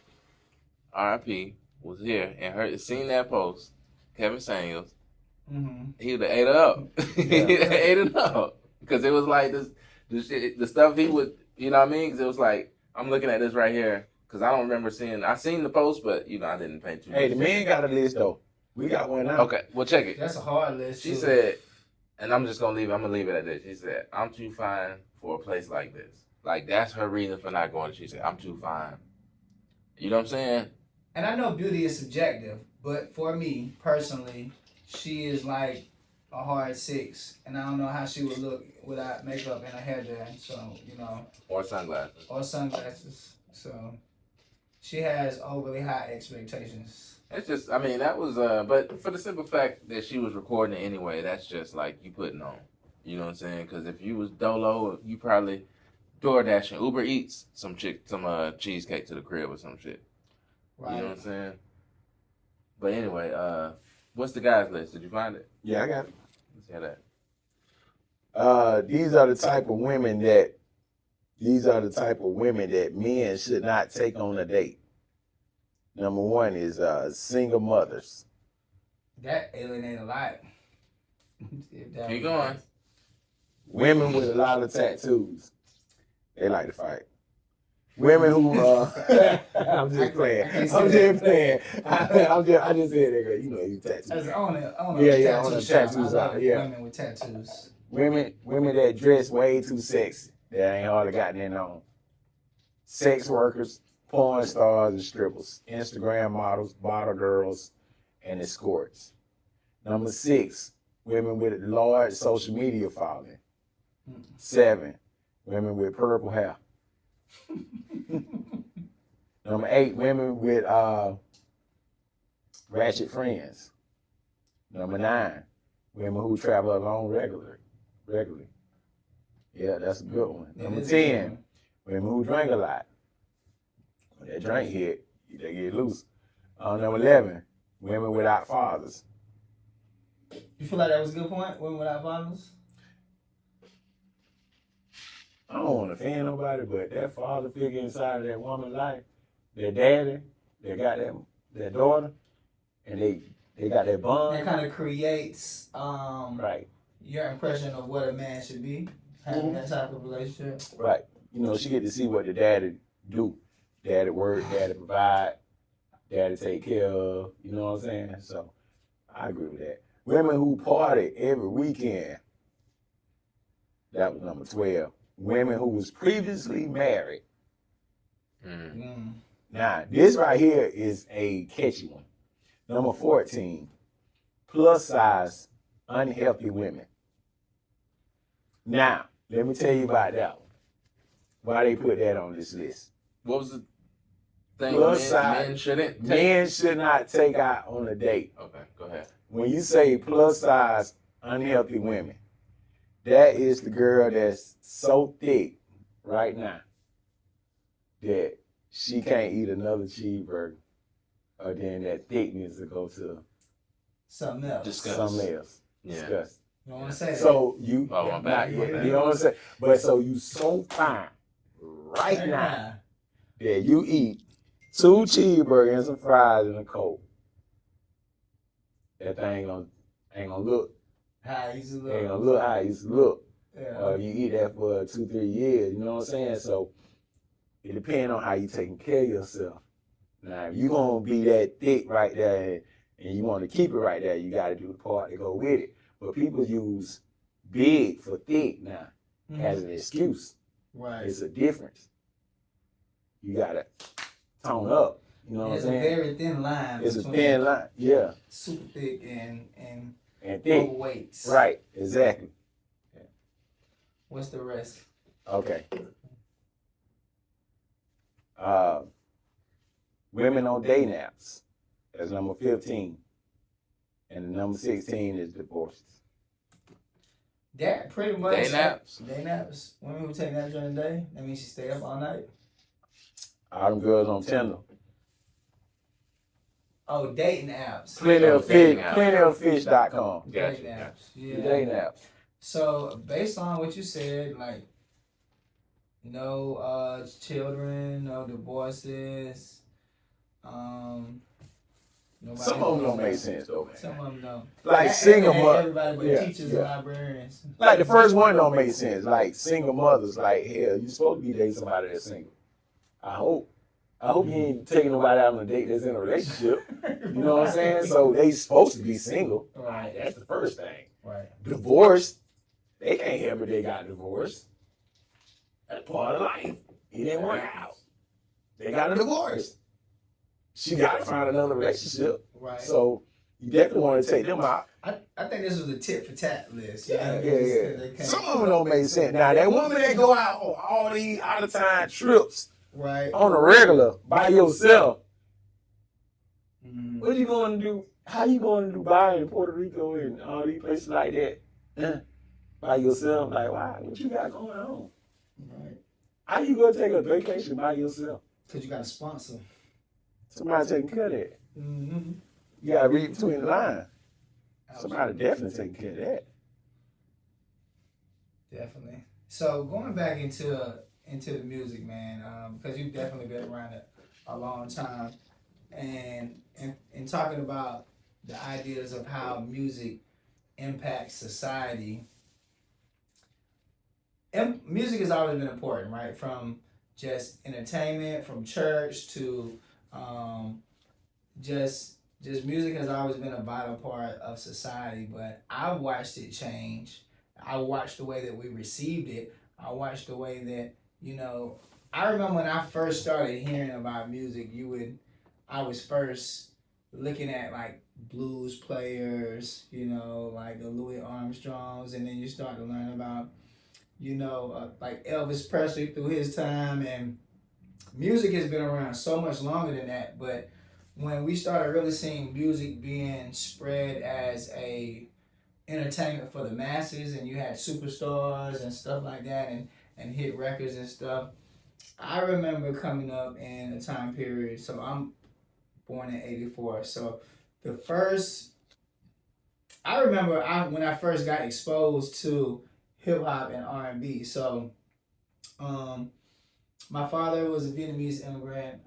R.I.P., was here and seen that post, Kevin Samuels, he would have ate it up. He ate it up. Because it was like the stuff he would, you know what I mean? Because it was like, I'm looking at this right here, because I don't remember I seen the post, but, you know, I didn't pay too much. Hey, the men got a list, though. We got one now. Okay, well, check it. That's a hard list. She said, and I'm just going to leave it at this. She said, I'm too fine for a place like this. Like, that's her reason for not going. She said, I'm too fine. You know what I'm saying? And I know beauty is subjective, but for me personally, she is like a hard 6, and I don't know how she would look without makeup and her hair done. So Or sunglasses. or sunglasses. So she has overly high expectations. It's just, I mean, that was, but for the simple fact that she was recording it anyway, that's just like you putting on. You know what I'm saying? Because if you was dolo, you probably DoorDash and Uber Eats some cheesecake to the crib or some shit. Right. You know what I'm saying? But anyway, what's the guys list? Did you find it? Yeah, I got it. Let's hear that. These are the type of women that men should not take on a date. Number 1 is single mothers. That alienate a lot. Keep going. Women with a lot of tattoos. They like to fight. Women who I'm just playing. I just said that because you tattoos. As owner Yeah, tattoo owner shop, tattoos I love out, yeah. women with tattoos. Women that dress way too sexy. That ain't hardly got nothing on. Sex workers, porn stars and strippers, Instagram models, bottle girls, and escorts. Number 6, women with large social media following. 7, women with purple hair. Number 8, women with ratchet friends. Number 9, women who travel alone regularly. Yeah, that's a good one. Number 10, women who drink a lot. When that drink hit, they get loose. Number 11, women without fathers. You feel like that was a good point? Women without fathers? I don't want to offend nobody, but that father figure inside of that woman's life, their daddy, they got that daughter, and they got that bond. That kind of creates Right. your impression of what a man should be, having that type of relationship. Right. She get to see what the daddy do. Daddy work, daddy provide, daddy take care of, you know what I'm saying? So I agree with that. Women who party every weekend. That was number 12. Women who was previously married. Now, this right here is a catchy one. Number 14, plus size, unhealthy women. Now, let me tell you about that one. Why they put that on this list. What was the thing? Plus Men shouldn't take? Men should not take out on a date. Okay, go ahead. When you say plus size, unhealthy women, that is the girl that's so thick right now that she can't eat another cheeseburger, or then that thickness to go to Something else. something else. Yeah. Disgusting. You don't want to say that. So you, Oh, I'm back. you know what I'm saying? But so you so fine right now that you eat 2 cheeseburgers and some fries and a Coke. That thing ain't gonna look. How it used to Ain't gonna look. look how it used to look. Yeah. If you eat that for 2-3 years, you know what I'm saying? So it depends on how you taking care of yourself. Now, if you gonna be that thick right there and you want to keep it right there, you got to do the part to go with it. But people use big for thick now as an excuse. Right. It's a difference. You gotta tone up. You know what I'm It's a saying? very thin line. It's a between thin line. Yeah. Super thick and And thick. overweight. Right. Exactly. What's the rest? Okay. Women on day naps. That's number 15. And number 16 is divorces. That pretty much. Day naps? Day naps. Women who take naps during the day, that means she stay up all night. All them girls on Tinder. Oh, dating apps. Plenty of dating fish. apps. Plentyoffish.com. Gotcha. Dating apps. Yeah. Yeah. Day naps. So based on what you said, like no children, no divorces, nobody Some of them don't make sense though, man. Some of them don't. Like single mothers. Everybody but Yeah, teachers yeah. and librarians. Like the first one don't make sense. Like single mothers, like hell, you supposed to be dating somebody that's single. I hope you ain't taking nobody out on a date that's in a relationship. You know what I'm saying? So they supposed to be single. Right. That's the first thing. Right. Divorced, they can't help it they got divorced. That's part of life. It didn't work out. They got a divorce. She got to find another relationship. Right. So you definitely want to take them out. I think this was a tit for tat list. Yeah. They Some of them don't make sense. Now, that woman that go out on all these out of time trips right on a regular by yourself, mm-hmm. what you going to do? How you going to Dubai and Puerto Rico and all these places like that by yourself? Like, why? What you got going on? Right. How you going to take a vacation by yourself? Because you got a sponsor. Somebody taking care of that. Mm-hmm. You got to read between the lines. Somebody definitely taking care of that. Definitely. So going back into the music, man, because you've definitely been around it a long time, and talking about the ideas of how music impacts society. And music has always been important, right? From just entertainment, from church to just music has always been a vital part of society. But I watched it change. I watched the way that we received it. I watched the way that, I remember when I first started hearing about music, I was first looking at like blues players, like the Louis Armstrongs, and then you start to learn about, like Elvis Presley through his time, and music has been around so much longer than that. But when we started really seeing music being spread as a entertainment for the masses, and you had superstars and stuff like that, and hit records and stuff, I remember coming up in a time period. So I'm born in '84. So I remember when I first got exposed to hip hop and R&B. So, my father was a Vietnamese immigrant.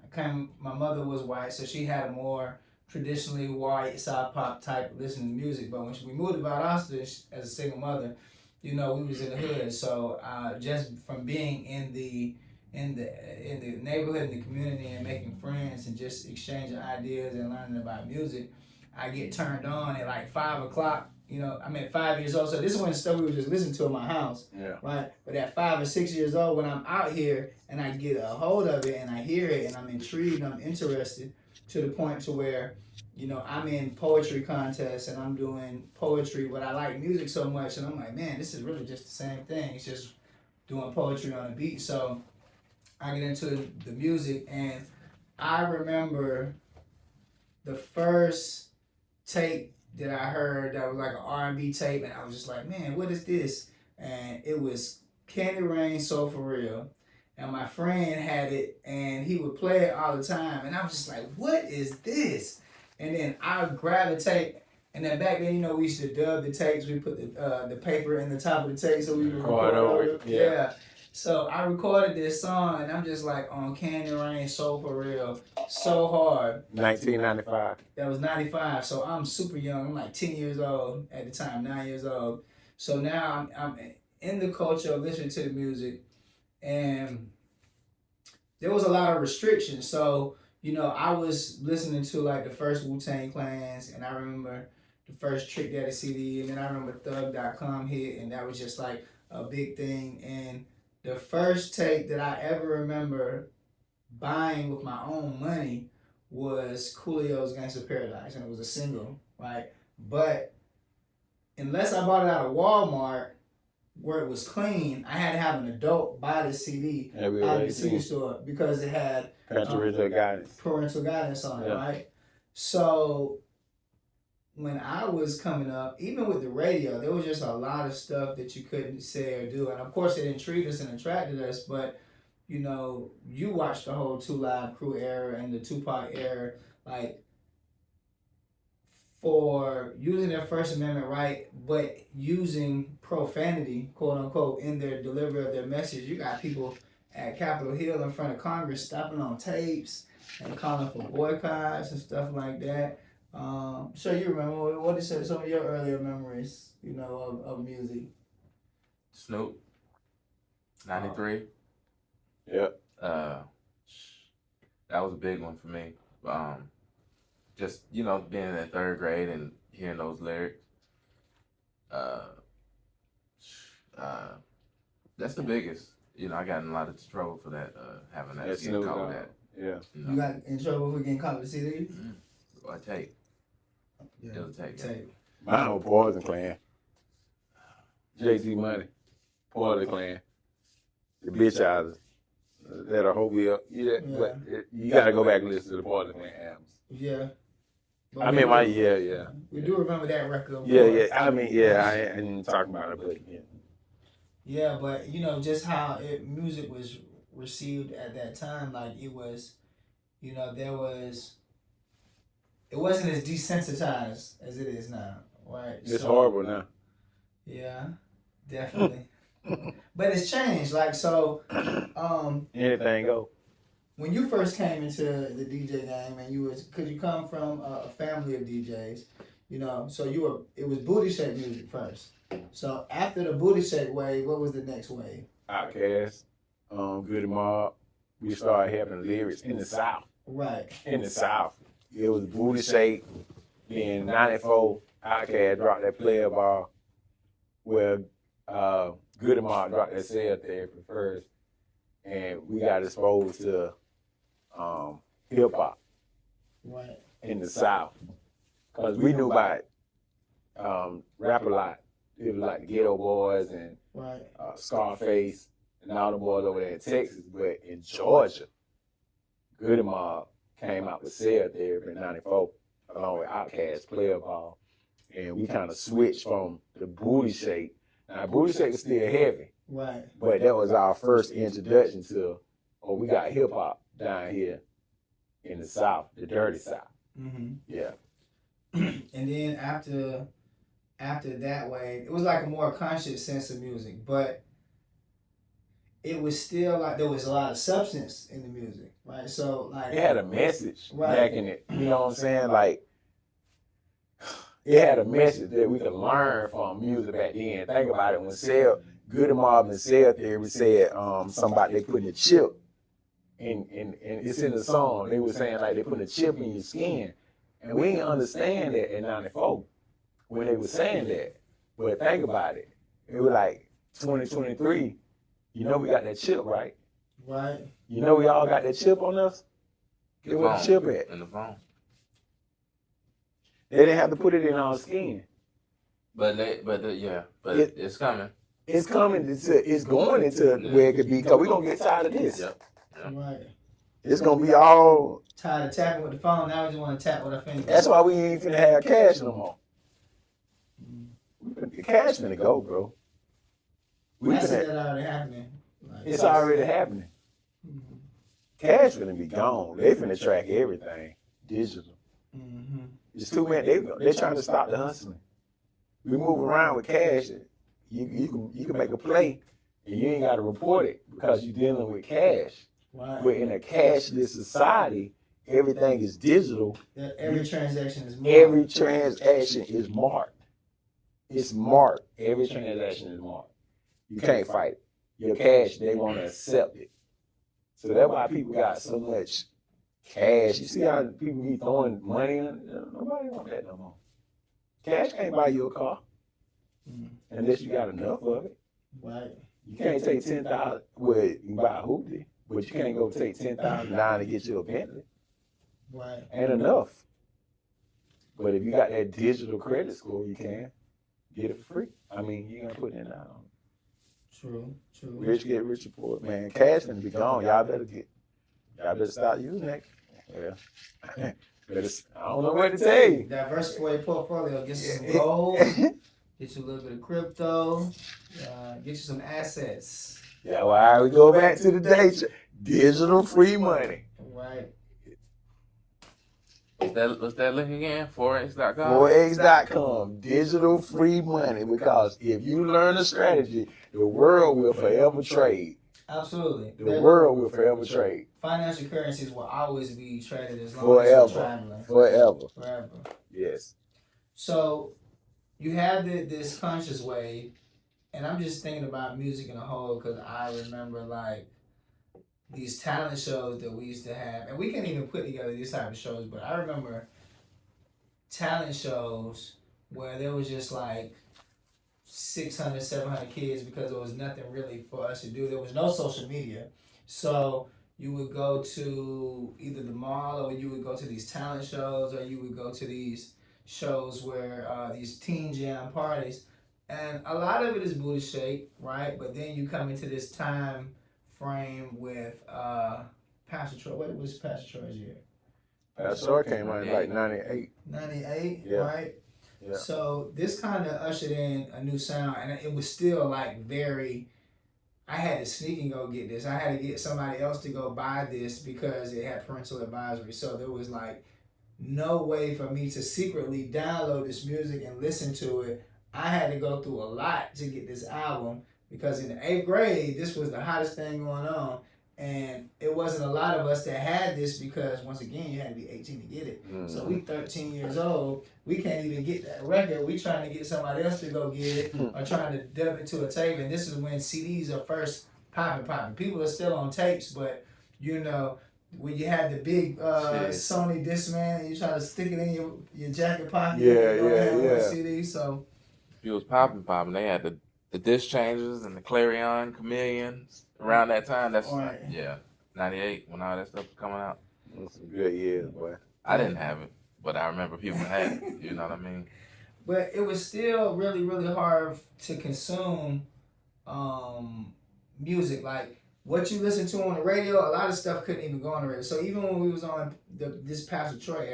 My mother was white, so she had a more traditionally white South pop type listening to music. But when we moved to Valdosta as a single mother, we was in the hood. So just from being in the neighborhood, in the community, and making friends and just exchanging ideas and learning about music, I get turned on at like 5 o'clock. I'm at 5 years old, so this is when stuff we were just listening to in my house, right? But at 5 or 6 years old, when I'm out here and I get a hold of it and I hear it and I'm intrigued, I'm interested to the point to where, I'm in poetry contests and I'm doing poetry, but I like music so much, and I'm like, man, this is really just the same thing. It's just doing poetry on a beat. So I get into the music, and I remember the first tape that I heard that was like an R&B tape, and I was just like, man, what is this? And it was Candy Rain, So For Real. And my friend had it, and he would play it all the time, and I was just like, what is this? And then I grabbed the tape, and then back then, we used to dub the tapes. We put the paper in the top of the tape so we would record over it. Yeah. So I recorded this song, and I'm just like on Candy Rain, So For Real, so hard. 1995. That was 95. So I'm super young. I'm like 10 years old at the time, 9 years old. So now I'm in the culture of listening to the music, and there was a lot of restrictions. So, I was listening to like the first Wu-Tang Clans, and I remember the first Trick Daddy CD, and then I remember Thug.com hit, and that was just like a big thing. And the first tape that I ever remember buying with my own money was Coolio's Gangsta Paradise, and it was a single, right? But unless I bought it out of Walmart, where it was clean, I had to have an adult buy the CD out of the CD store because it had parental guidance on it, right? So when I was coming up, even with the radio, there was just a lot of stuff that you couldn't say or do. And of course, it intrigued us and attracted us, but you watched the whole 2 Live Crew era and the Tupac era, like, for using their First Amendment right, but using profanity, quote unquote, in their delivery of their message. You got people at Capitol Hill in front of Congress stopping on tapes and calling for boycotts and stuff like that. Sure, you remember, what is some of your earlier memories, of music? Snoop, 93. Yep. That was a big one for me. Just, being in that 3rd grade and hearing those lyrics. That's the biggest. you know, I got in a lot of trouble for that, having that, That's getting Snoop caught Dogg. with that. Yeah. You know, You got in trouble for getting caught with CD? Or tape. Yeah. It was tape. Tape. Mine was Poison Clan. JT Money. Poison Clan. The bitch eyes. That'll hold me up. Yeah. But you gotta go back and listen to the Poison Clan albums. Yeah. But I mean, yeah. We do remember that record. Of Yeah, course. yeah. I mean, yeah. I didn't talk about it, but yeah. Yeah, but you know, just how music was received at that time, like it was, you know, it wasn't as desensitized as it is now, right? It's horrible now. Yeah, definitely. But it's changed, like so. Anything go. When you first came into the DJ game, and could you come from a family of DJs, you know, so it was booty shake music first. So after the booty shake wave, what was the next wave? Outkast, Good Mob. We started having lyrics in the South. Right. In the South. It was Booty Shake. In 94, Outkast dropped that Player Ball, where Good Mob dropped that Cell Therapy first. And we got exposed to hip hop Right. in the South. Because we knew about rap a lot. It was like the Ghetto Boys and Right. Scarface and all the boys over there in Texas. But in Georgia, Good Mob came out with Cell Therapy in 94, along with Outkast, Player Ball. And we kind of switched from the Booty Shake. Now, Booty Shake is still heavy. Right. But that was our first introduction to, we got hip hop down here in the South, the dirty South. Mm-hmm. Yeah. And then after that wave, it was like a more conscious sense of music, but it was still like there was a lot of substance in the music, right? So like It had a message Right. back in it. You know what I'm saying? Like, it had a message that we could learn from music back then. Think about it. When Good Mob and Cell Theory said something about they putting a chip in it's in the song. They were saying like they putting a chip in your skin. And we didn't understand that in 94 when they were saying that. But think about it. It was like 2023. You know we got that chip, right? Right. You know we all got that chip on us? Get where the chip at. In the phone. They didn't have to put it in our skin. But it's coming. It's coming. It's going into where it could be. Because we're going to get tired of this. Yep. Right. It's going to be all... Tired of tapping with the phone. Now we just want to tap with our fingers. That's why we ain't finna have cash no more. The cash finna go, bro. I see that already happening. Like, It's already happening. Mm-hmm. Cash finna be gone. They finna track everything digital. Mm-hmm. It's too many. They trying to stop the hustling. We move around with cash. You can make a play and you ain't got to report it because you're dealing with cash. Right. But in a cashless society, everything is digital. Every transaction is marked. Every transaction is marked. It's marked. Every transaction is marked. You can't fight it. Your cash, they want to accept it. So that's why people got so much cash. You see how people be throwing money on? Nobody want that no more. Cash can't buy you a car unless you got enough of it. Right. You can't take 10,000. Well, you can buy a hoopty, but you can't go take 10,000 down to get you a Bentley. Right. Ain't enough. But if you got that digital credit score, you can get it for free. I mean, you ain't gonna put it down. True. Rich get richer poor. Man, cash finna be gone. Y'all better start using that. Yeah. I don't know what to tell you. Diversify your portfolio. Get you some gold. Get you a little bit of crypto. Get you some assets. Yeah, well, we go back to the day. Digital free money. Right. What's that link again? Forex.com? Forex.com. Digital free money. Because if you learn a strategy, the world will forever trade. Absolutely. The world will forever trade. Financial currencies will always be traded as long as you're traveling. Forever. Yes. So you have this conscious wave, and I'm just thinking about music in a whole because I remember like these talent shows that we used to have, and we can't even put together these type of shows, but I remember talent shows where there was just like 600, 700 kids because there was nothing really for us to do. There was no social media. So you would go to either the mall or you would go to these talent shows or you would go to these shows where these teen jam parties. And a lot of it is booty shake, right? But then you come into this time frame with Pastor Troy. What was Pastor Troy's year? Pastor Troy came out in like 98. 98, Yeah. right? Yeah. So this kind of ushered in a new sound, and it was still like very. I had to sneak and go get this. I had to get somebody else to go buy this because it had parental advisory. So there was like no way for me to secretly download this music and listen to it. I had to go through a lot to get this album because in the 8th grade, this was the hottest thing going on. And it wasn't a lot of us that had this because, once again, you had to be 18 to get it. Mm-hmm. So we 13 years old. We can't even get that record. We trying to get somebody else to go get it or trying to dub it to a tape. And this is when CDs are first popping. People are still on tapes, but, you know, when you had the big Sony Discman and you try to stick it in your jacket pocket. Yeah. CD, so. If it was popping, they had the disc changers and the Clarion Chameleons. Around that time, that's right. 98 when all that stuff was coming out. That's some good years, boy. I didn't have it, but I remember people had it. You know what I mean? But it was still really, really hard to consume music. Like what you listen to on the radio, a lot of stuff couldn't even go on the radio. So even when we was on this Pastor Troy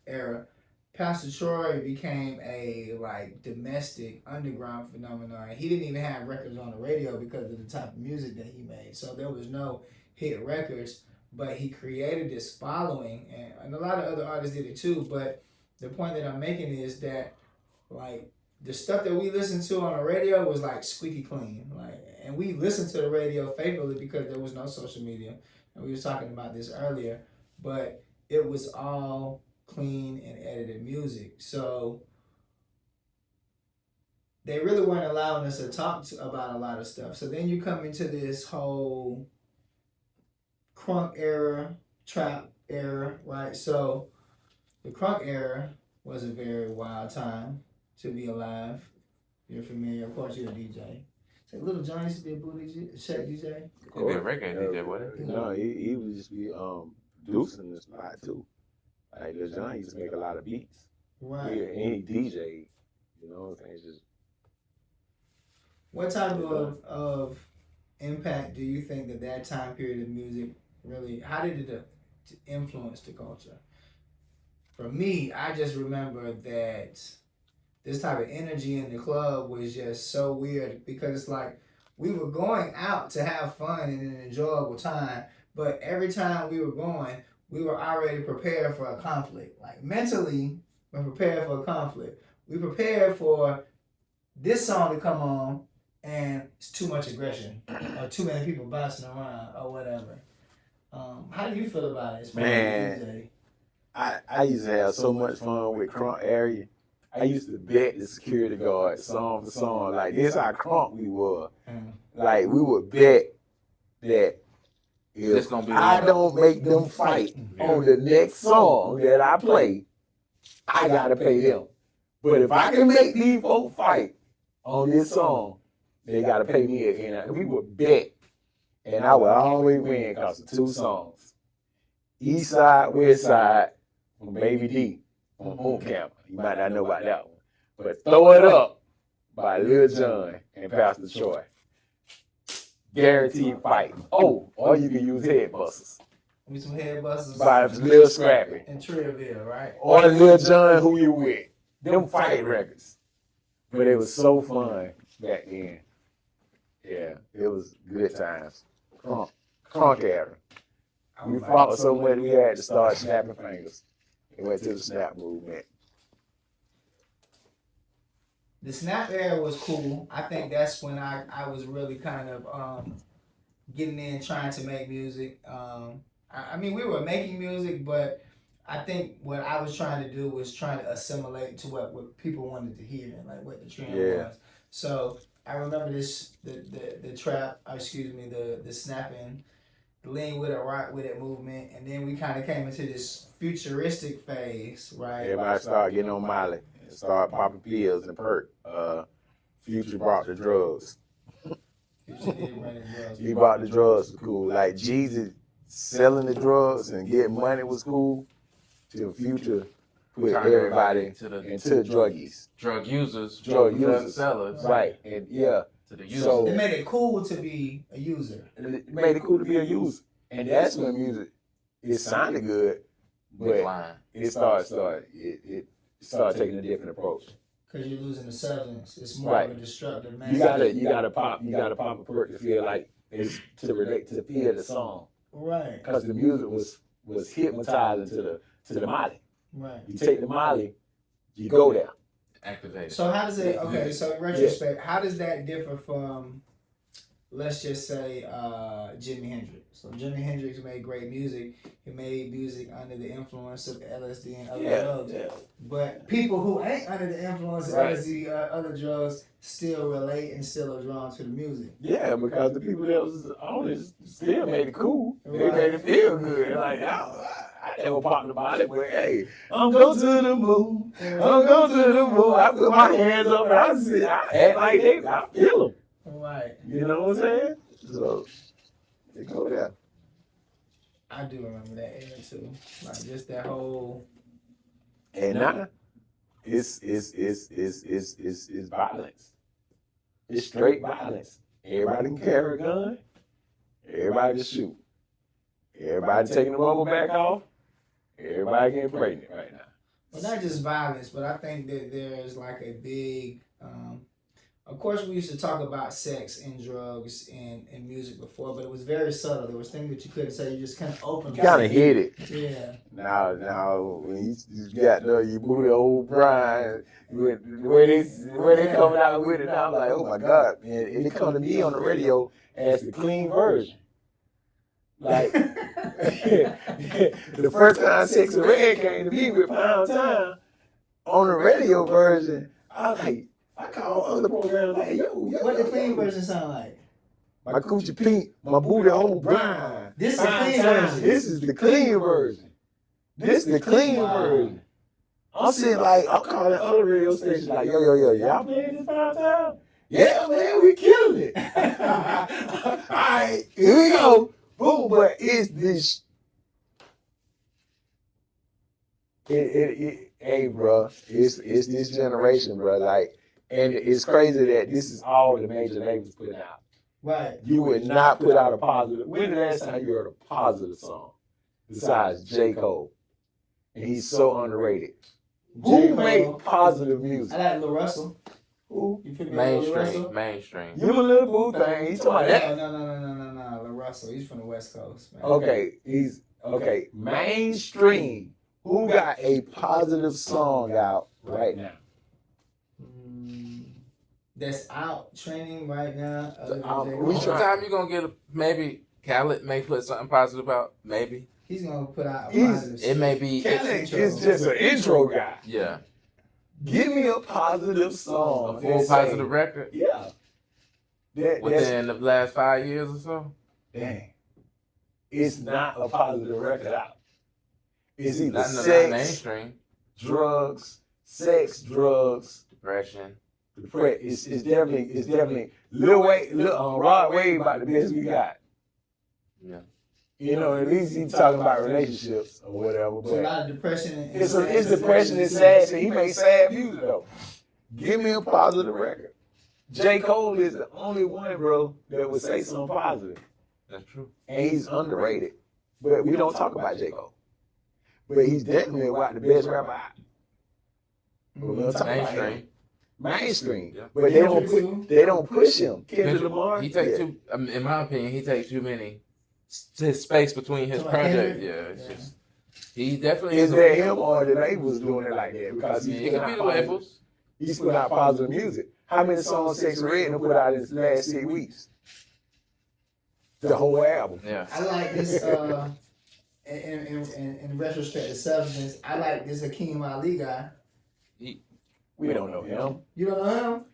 era, Pastor Troy became a like domestic underground phenomenon. He didn't even have records on the radio because of the type of music that he made. So there was no hit records, but he created this following, and a lot of other artists did it too. But the point that I'm making is that like the stuff that we listened to on the radio was like squeaky clean, like, and we listened to the radio faithfully because there was no social media, and we were talking about this earlier, but it was all clean and edited music. So they really weren't allowing us to talk about a lot of stuff. So then you come into this whole crunk era, trap era, right? So the crunk era was a very wild time to be alive. You're familiar, of course. You're a DJ. Say, Little John used to be a booty check DJ. He'd be a reggae DJ, wasn't he? No, he would just be producing the spot too. Like Lil John used to make a lot of beats. Right. Yeah, and he DJ. You know what I'm saying? It's just. What type of impact do you think that time period of music really? How did it influence the culture? For me, I just remember that this type of energy in the club was just so weird because it's like we were going out to have fun and an enjoyable time, but every time we were going, we were already prepared for a conflict. Like mentally, we're prepared for a conflict. We prepared for this song to come on and it's too much aggression or too many people bouncing around or whatever. How do you feel about it? Man, I used to have so much fun with crunk area. I used to bet the security guard song for song. Like, this how crunk we were. Like, we would bet that if I don't make them fight on the next song that I play, I gotta pay them. But if I can make these folks fight on this song, they gotta pay me again. And we would bet, and I would always win because of 2 songs. East Side, West Side, from Baby D, on Home Camp. You might not know about that one. But Throw It Up by Lil Jon and Pastor Troy. Guaranteed fight. Oh, or you can use head busters. With some head busters. By Lil Scrappy. And Trillville, right? Or Lil Jon, Who You With. Them fight records. But it was so fun back then. Yeah, it was good times. Crunk era. We fought so much we had to start snapping fingers. It went to the snap movement. The snap era was cool. I think that's when I was really kind of getting in, trying to make music. I mean, we were making music, but I think what I was trying to do was trying to assimilate to what people wanted to hear, like what the trend was. So I remember the trap, the snapping, the lean with it, rock with it movement, and then we kind of came into this futuristic phase, right? Everybody started getting on Molly and started popping pills and perk. Future brought the drugs. Future did bring the drugs. He brought the drugs was cool. Like Jesus selling the drugs and getting money was cool. Till Future put Turned everybody into into druggies. drug users, Drug users. sellers, Right. And yeah. to the users. So It made it cool to be a user. it made it cool to be a user. And that's when music, it sounded good, but Decline. it started taking a different approach. Because you're losing the substance. It's more Right. of a destructive You message. gotta pop a perk to feel like it's to relate to feel the song. Right. Because the music was hypnotizing to the Molly. Right. You take the Molly, you go there. Activated. So how does it? Okay. So in retrospect, how does that differ from, let's just say, Jimi Hendrix? So Jimi Hendrix made great music. He made music under the influence of LSD and other drugs. Yeah. But people who ain't under the influence of Right. LSD, other drugs, still relate and still are drawn to the music. Yeah, because the people that was on it still made it cool. They Right. made it feel good. Like, I never popped about it, but hey, I'm going to the moon. I'm going to the moon. I put my hands up and I act like I feel them. Right. You know what I'm saying? So, they go there. I do remember that era too. Like just that whole. And now, it's violence. It's straight violence. Everybody can carry a gun. Everybody can shoot. Everybody taking the rubber back off. Everybody getting pregnant right now. Well, not just violence, but I think that there's like a big. Of course, we used to talk about sex and drugs and music before, but it was very subtle. There was things that you couldn't say. You just kind of opened. You kind of hit it. Yeah. Now, when you got you booty old Brian, where they coming out with it now, I'm like, oh my God, man. And they come to me on the radio as the clean version. Like, the first time Sex and Red came to me with Pound Time on the radio version, I was like, I call other programs like, yo. What the clean version sound like? My coochie pink, my booty old Brian. This is the Pound clean Time. version. This is the clean version. This is the clean version. I'm sitting like, I'm calling other radio stations like, yo, y'all playing this Pound Time? Yeah, man, we killing it. All right, here we go. Boom, but it's this. Hey, bro, it's this generation, bro. Like, and it's crazy that this is all the major labels put out. Right. You would not put out a positive. When the last time you heard a positive song besides J. Cole? And he's so underrated. Who make positive music? I like Lil Russell. Who? You feel me? Lil Russell? Mainstream. You a little boo thing. He's talking about that. No. Lil Russell. He's from the West Coast, man. Okay, mainstream. Who got a positive song out right now? That's out trending right now. Sometime you gonna get maybe Khaled may put something positive out. Maybe he's gonna put out a positive. It may be. Khaled is just an intro guy. Yeah. Give me a positive song. A full positive record. Yeah. Within the last 5 years or so. Dang. It's not a positive record out. It's either Not sex, mainstream. drugs, Depression. It's definitely Rod Wave about the best we got. Yeah. You know, at least he's talking about relationships or whatever. So a But lot of depression. it's depression and sad shit. He made sad music though. Give me a positive record. J. Cole is the only one, bro, that would say something positive. That's true. And he's underrated. But we don't talk about J. Cole. But he's definitely the best rapper out. But we don't talk about him. Mainstream. Yeah. But they don't push him. Kendrick Lamar. He takes too. In my opinion, he takes too many. His space between his projects. Yeah, it's just. He definitely Is that him or the labels doing it like that? Because it could be the labels. He's putting out positive music. How many songs Sex Red put out in the last 6 weeks? The whole album. Yeah. I like this. In retrospect, the substance. I like this Hakeem Ali guy. We don't know him. You don't know him?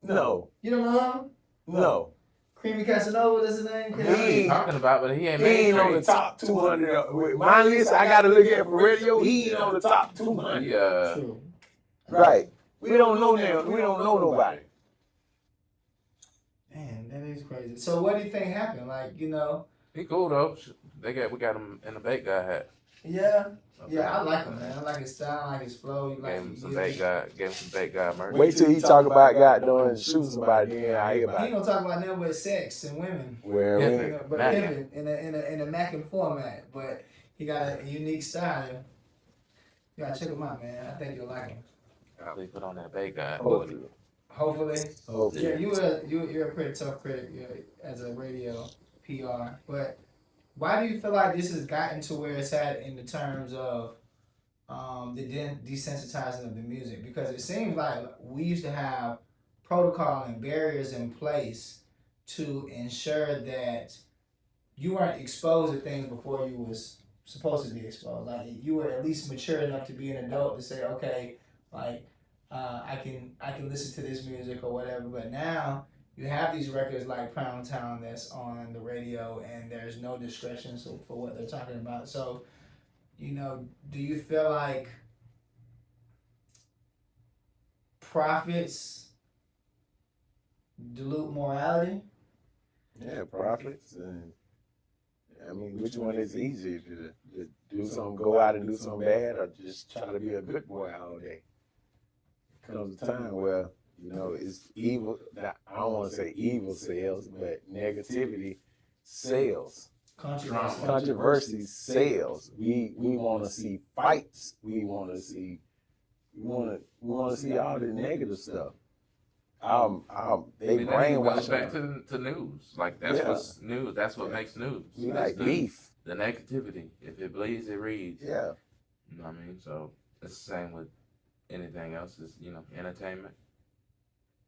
No. You don't know him? No. Creamy Casanova, that's his name? I know what he's talking about, but he ain't He ain't on the mainstream. top 200. With my list, I got to look at for radio. He ain't on the top 200. Yeah. True. Right. We don't know them. We don't know nobody. he's crazy. So what do you think happened? Like, you know, He cool though. We got him in the bait guy hat. yeah. Yeah, I like him, man. I like his style, I like his flow. He Gave like him some bait guy merch. Wait till he talk about God doing shooting somebody, then I hear He about it. gonna talk about nothing but sex and women. Well, Yeah. You know, but Mackin. pimping in a Mackin format. But he got a unique style. You gotta check him out, man. I think you'll like him. They put on that bait guy. hopefully. Hopefully. Hopefully. Yeah, you're a pretty tough critic as a radio PR. But why do you feel like this has gotten to where it's at in the terms of the desensitizing of the music? Because it seems like we used to have protocol and barriers in place to ensure that you weren't exposed to things before you was supposed to be exposed. Like you were at least mature enough to be an adult to say, okay, like I can listen to this music or whatever. But now you have these records like Pound Town that's on the radio, and there's no discretion for what they're talking about. So, you know, do you feel like profits dilute morality? Yeah, profits. And I mean, which one is easier to do something, go out and do something bad, or just try to be a good boy all day? Comes a time where, you know, it's evil. I don't want to say evil sells, but negativity sells. Controversy sells. We want to see fights. We want to see all the negative stuff. They brainwash back to news. Like that's what's news. That's what makes news. We like beef. The negativity. If it bleeds, it reads. Yeah. You know what I mean? So it's the same with anything else. Is entertainment.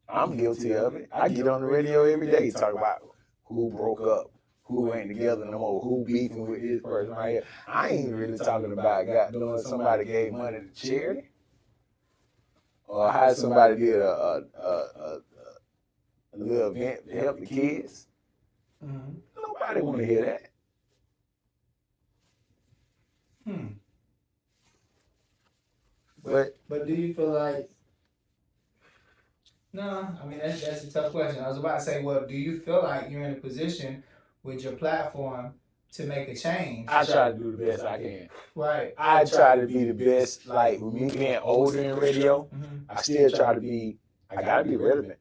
I'm guilty of it. I get on the radio every day talk about who broke up, who ain't together no more, who beefing with this person right here. I ain't really talking about doing somebody gave money to charity, or how somebody did a little event to help the kids. Mm-hmm. Nobody want to hear that. But do you feel like? No, I mean that's a tough question. I was about to say, well, do you feel like you're in a position with your platform to make a change? I try to do the best I can. Right. I try to be the best. Like with me being older in radio, I still try to be. I gotta be relevant.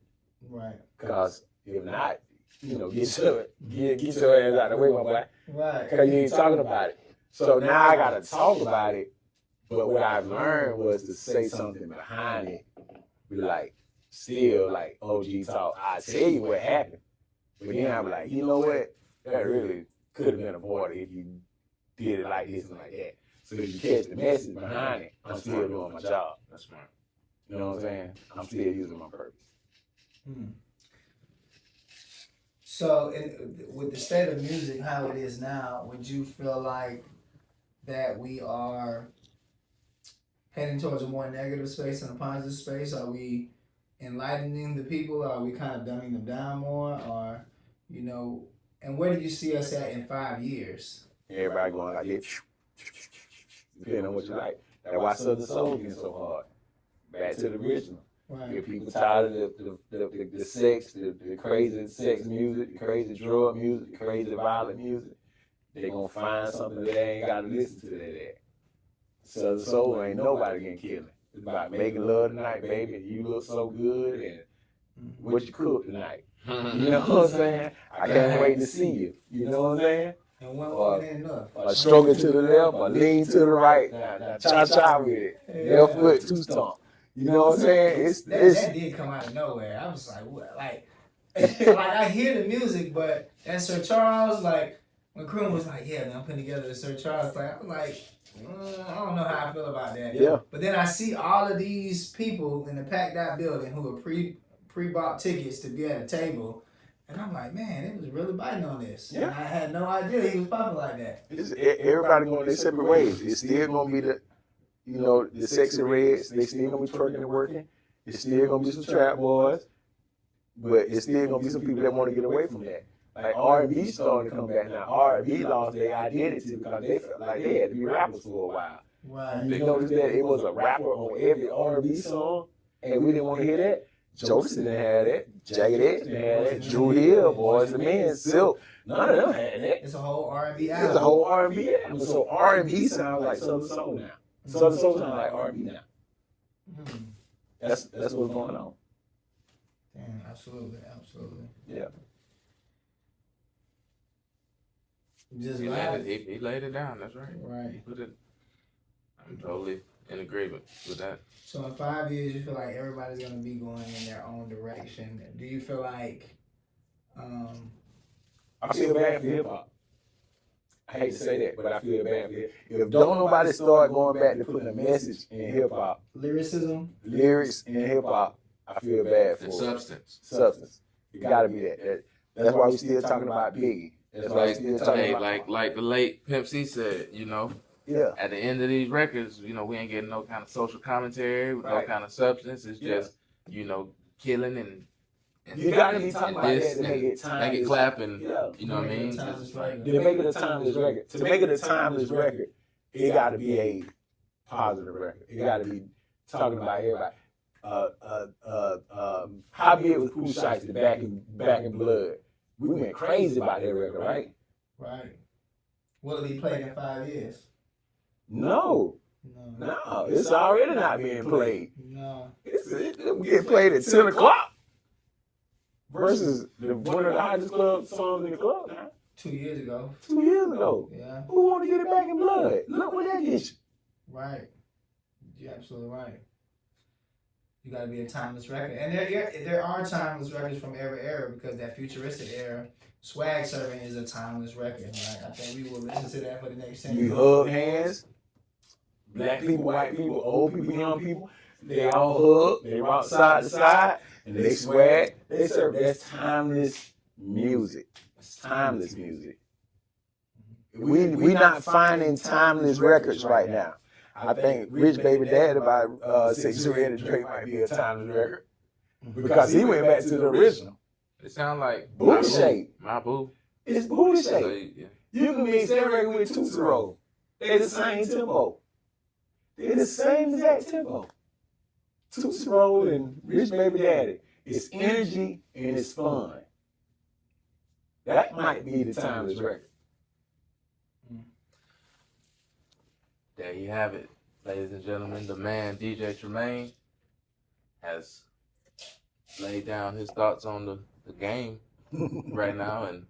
Right. Cause if not, you know, get your ass out of the way, my boy. Right. Cause you ain't talking about it. So now I gotta talk about it. But what I've learned was to say something behind it. Be like, still like OG talk. I tell you what happened. But then I'm like, you know what? That really could have been avoided if you did it like this and like that. So if you catch the message behind it, I'm still doing my job. That's smart. You know what I'm saying? I'm still using my purpose. So, with the state of music how it is now, would you feel like that we are heading towards a more negative space and a positive space? Are we enlightening the people? Are we kind of dumbing them down more? Or, you know, and where do you see us at in 5 years? Everybody going like this, depending on what you like. That's why Southern Soul gets so hard. Back to the original. Right. Get people tired of the sex, the crazy sex music, the crazy drug music, the crazy violent music. They're going to find something that they ain't got to listen to that. Southern Soul ain't nobody getting killed. It's about making love tonight, baby. You look so good, and what you cook tonight. You know what I'm saying? I can't wait to see you. You know what I'm saying? And one woman ain't enough. Or stroke it to the left, or lean to the right. Now cha-cha with it. Left foot, two stomp. You know what I'm saying? That did come out of nowhere. I was like, what? Like I hear the music, but that Sir Charles, like, when Kroon was like, yeah, man, I'm putting together the Sir Charles thing, I'm like, I don't know how I feel about that. Yeah. But then I see all of these people in the packed out building who are pre-bought tickets to be at a table, and I'm like, man, it was really biting on this. Yeah. And I had no idea he was popping like that. Everybody going their separate ways. It's still going to be the sexy reds. They still going to be twerking and working. It's still going to be some trap boys. But it's still going to be some people that want to get away from that. Like R&B starting to come back now. R&B lost their identity because they felt like they had to be rappers for a while. Right. You notice that it was a rapper on every R&B song, and we didn't want to hear that. Jodeci didn't have that. Jagged Edge didn't have that. Drew Hill, Boys the Men, Silk. None of them had that. It's a whole R&B album. It's a whole R&B album. So R&B sounds like Southern Soul now. Southern Soul sounds like R&B now. Mm. That's what's going on. Damn, absolutely. Yeah. Just He vibe. laid it down. That's right. Right. He put it. I'm totally in agreement with that. So in 5 years, you feel like everybody's gonna be going in their own direction. Do you feel like, I feel bad for hip hop. I hate to say that, but I feel bad for it. If don't nobody start going back to putting a message in hip hop, lyricism? lyrics in hip hop, I feel bad for And it. substance. It gotta be that. That's why we still talking about Biggie. That's why we still talking about like the late Pimp C said, yeah. at the end of these records, we ain't getting no kind of social commentary, with no Right. kind of substance. It's Yeah. just, killing and You gotta be talking about this that to make it timeless. make it clap and Yeah. you know what I mean? Timeless record. To make it a timeless record. To make it a timeless record, it gotta be a positive record. It gotta be talking about everybody. How big was Pooh Shiesty back in blood? We went crazy about that record, right? Right. Will it be played in 5 years? No, it's already not being played. No. It's getting played at 10 o'clock versus one of the hottest club songs in the club now. 2 years ago. 2 years ago. Yeah. Who want to get it back in blood? Look what that gets you. Right. You're absolutely right. You got to be a timeless record, and there are timeless records from every era because that futuristic era, Swag Serving is a timeless record. Right? I think we will listen to that for the next 10 years. You hug hands. Black people, white people, old people, young people. They all hug. They rock side to side, and they swag. They serve. That's timeless music. It's timeless music. We not finding timeless records right now. I think Rich Baby Daddy by Sexual Ed Drake might be a timeless record because he went back to the original. It sound like Booty Shape. My boo. It's booty So, shape. yeah. You can mix that record with Tootsie Roll. They're the same tempo. They're the same exact tempo. Tootsie Roll and Rich Baby Daddy. It's energy and it's fun. That might be the timeless record. There you have it, ladies and gentlemen. The man, DJ Tremaine, has laid down his thoughts on the game right now. And,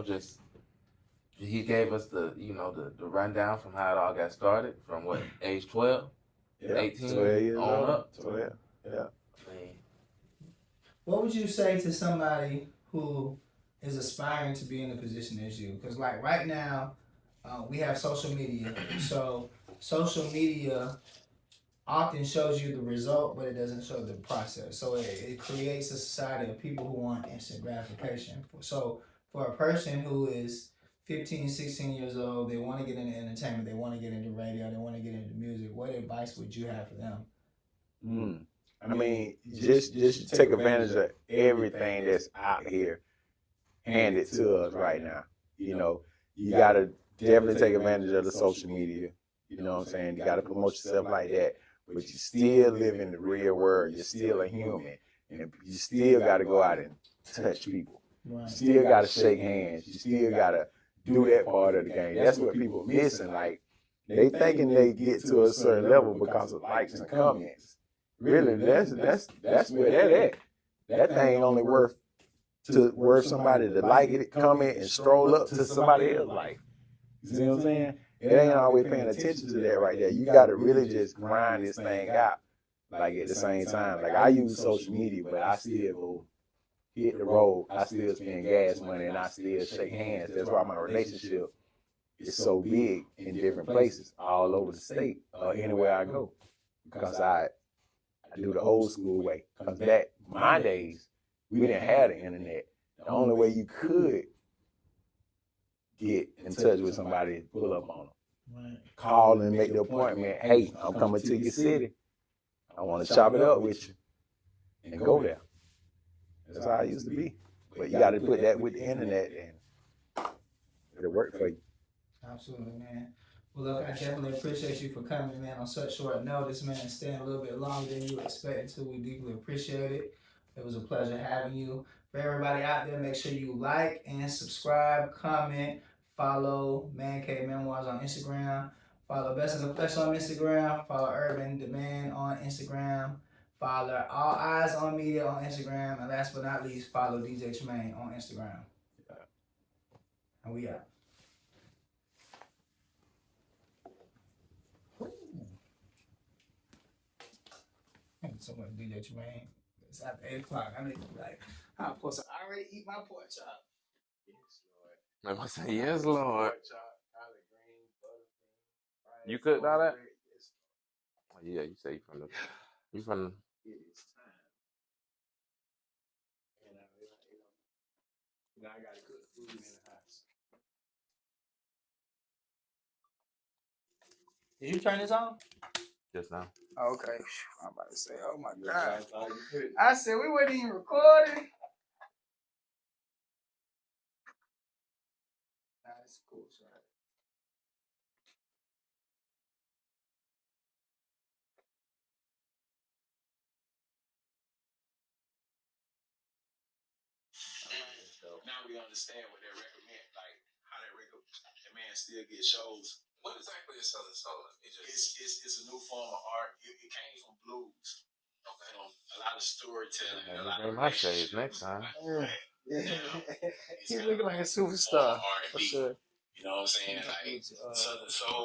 just he gave us the rundown from how it all got started from age 12, Yeah, 18 years on old. up. 12, yeah. I mean, What would you say to somebody who is aspiring to be in a position as you? Because like right now, we have social media. So social media often shows you the result, but it doesn't show the process. So it creates a society of people who want instant gratification. So for a person who is 15, 16 years old, they want to get into entertainment, they want to get into radio, they want to get into music, what advice would you have for them? I mean, just take advantage of everything that's out here handed to us right now. You got to definitely take advantage of the social media. You know what I'm saying? You got to promote yourself like that. But you still live in the real world. You're still a human. And you still got to go out and touch people. Right. You still got to shake hands. You still got to do that part of the game. That's what people missing. Like, they thinking they get to a certain level because of likes and comments. Really, that's where that at. That thing only worth somebody to like it, comment, and stroll up to somebody else's life. You see what I'm saying? It ain't always paying attention to that right there. You got to really just grind this thing out. Like at the same time, like I use social media, but I still go hit the road. I still spend gas money and I still shake hands. That's why my relationship is so big in different places, all over the state, anywhere I go, because I do the old school way. Because back my days, we didn't have the internet. The only way you could get in touch with somebody is pull up on them. Right. Call and make the appointment. Hey, I'm coming to your city. I want to chop it up with you and go there. That's how it used to be. But you got to put that with the internet and it'll work for you. Absolutely, man. Well, look, I definitely appreciate you for coming, man, on such short notice, man, and staying a little bit longer than you expected to. We deeply appreciate it. It was a pleasure having you. For everybody out there, make sure you like and subscribe, comment, follow Man Cave Memoirs on Instagram, follow Best in the Flesh on Instagram, follow Urban Demand on Instagram, follow All Eyes on Media on Instagram, and last but not least, follow DJ Tremaine on Instagram. And we out. So much DJ Tremaine. It's after 8 o'clock. I need to be like, I'm supposed to already eat my pork chop. I'm gonna say, yes, Lord. You cooked all that? Oh, yeah, you say you from the. It is time. And I gotta cook food in the house. Did you turn this on? Just now. Oh, okay. I'm about to say, oh my God. I said we weren't even recording. Nah, it's cool, sorry. Now we understand what that record meant, like how that record, that man still gets shows. What exactly is Southern Soul? It's a new form of art. It came from blues. Okay. From a lot of storytelling. Let me bring my shades next time. Yeah. He's looking like a superstar. For sure. You know what I'm saying? Like Southern Soul.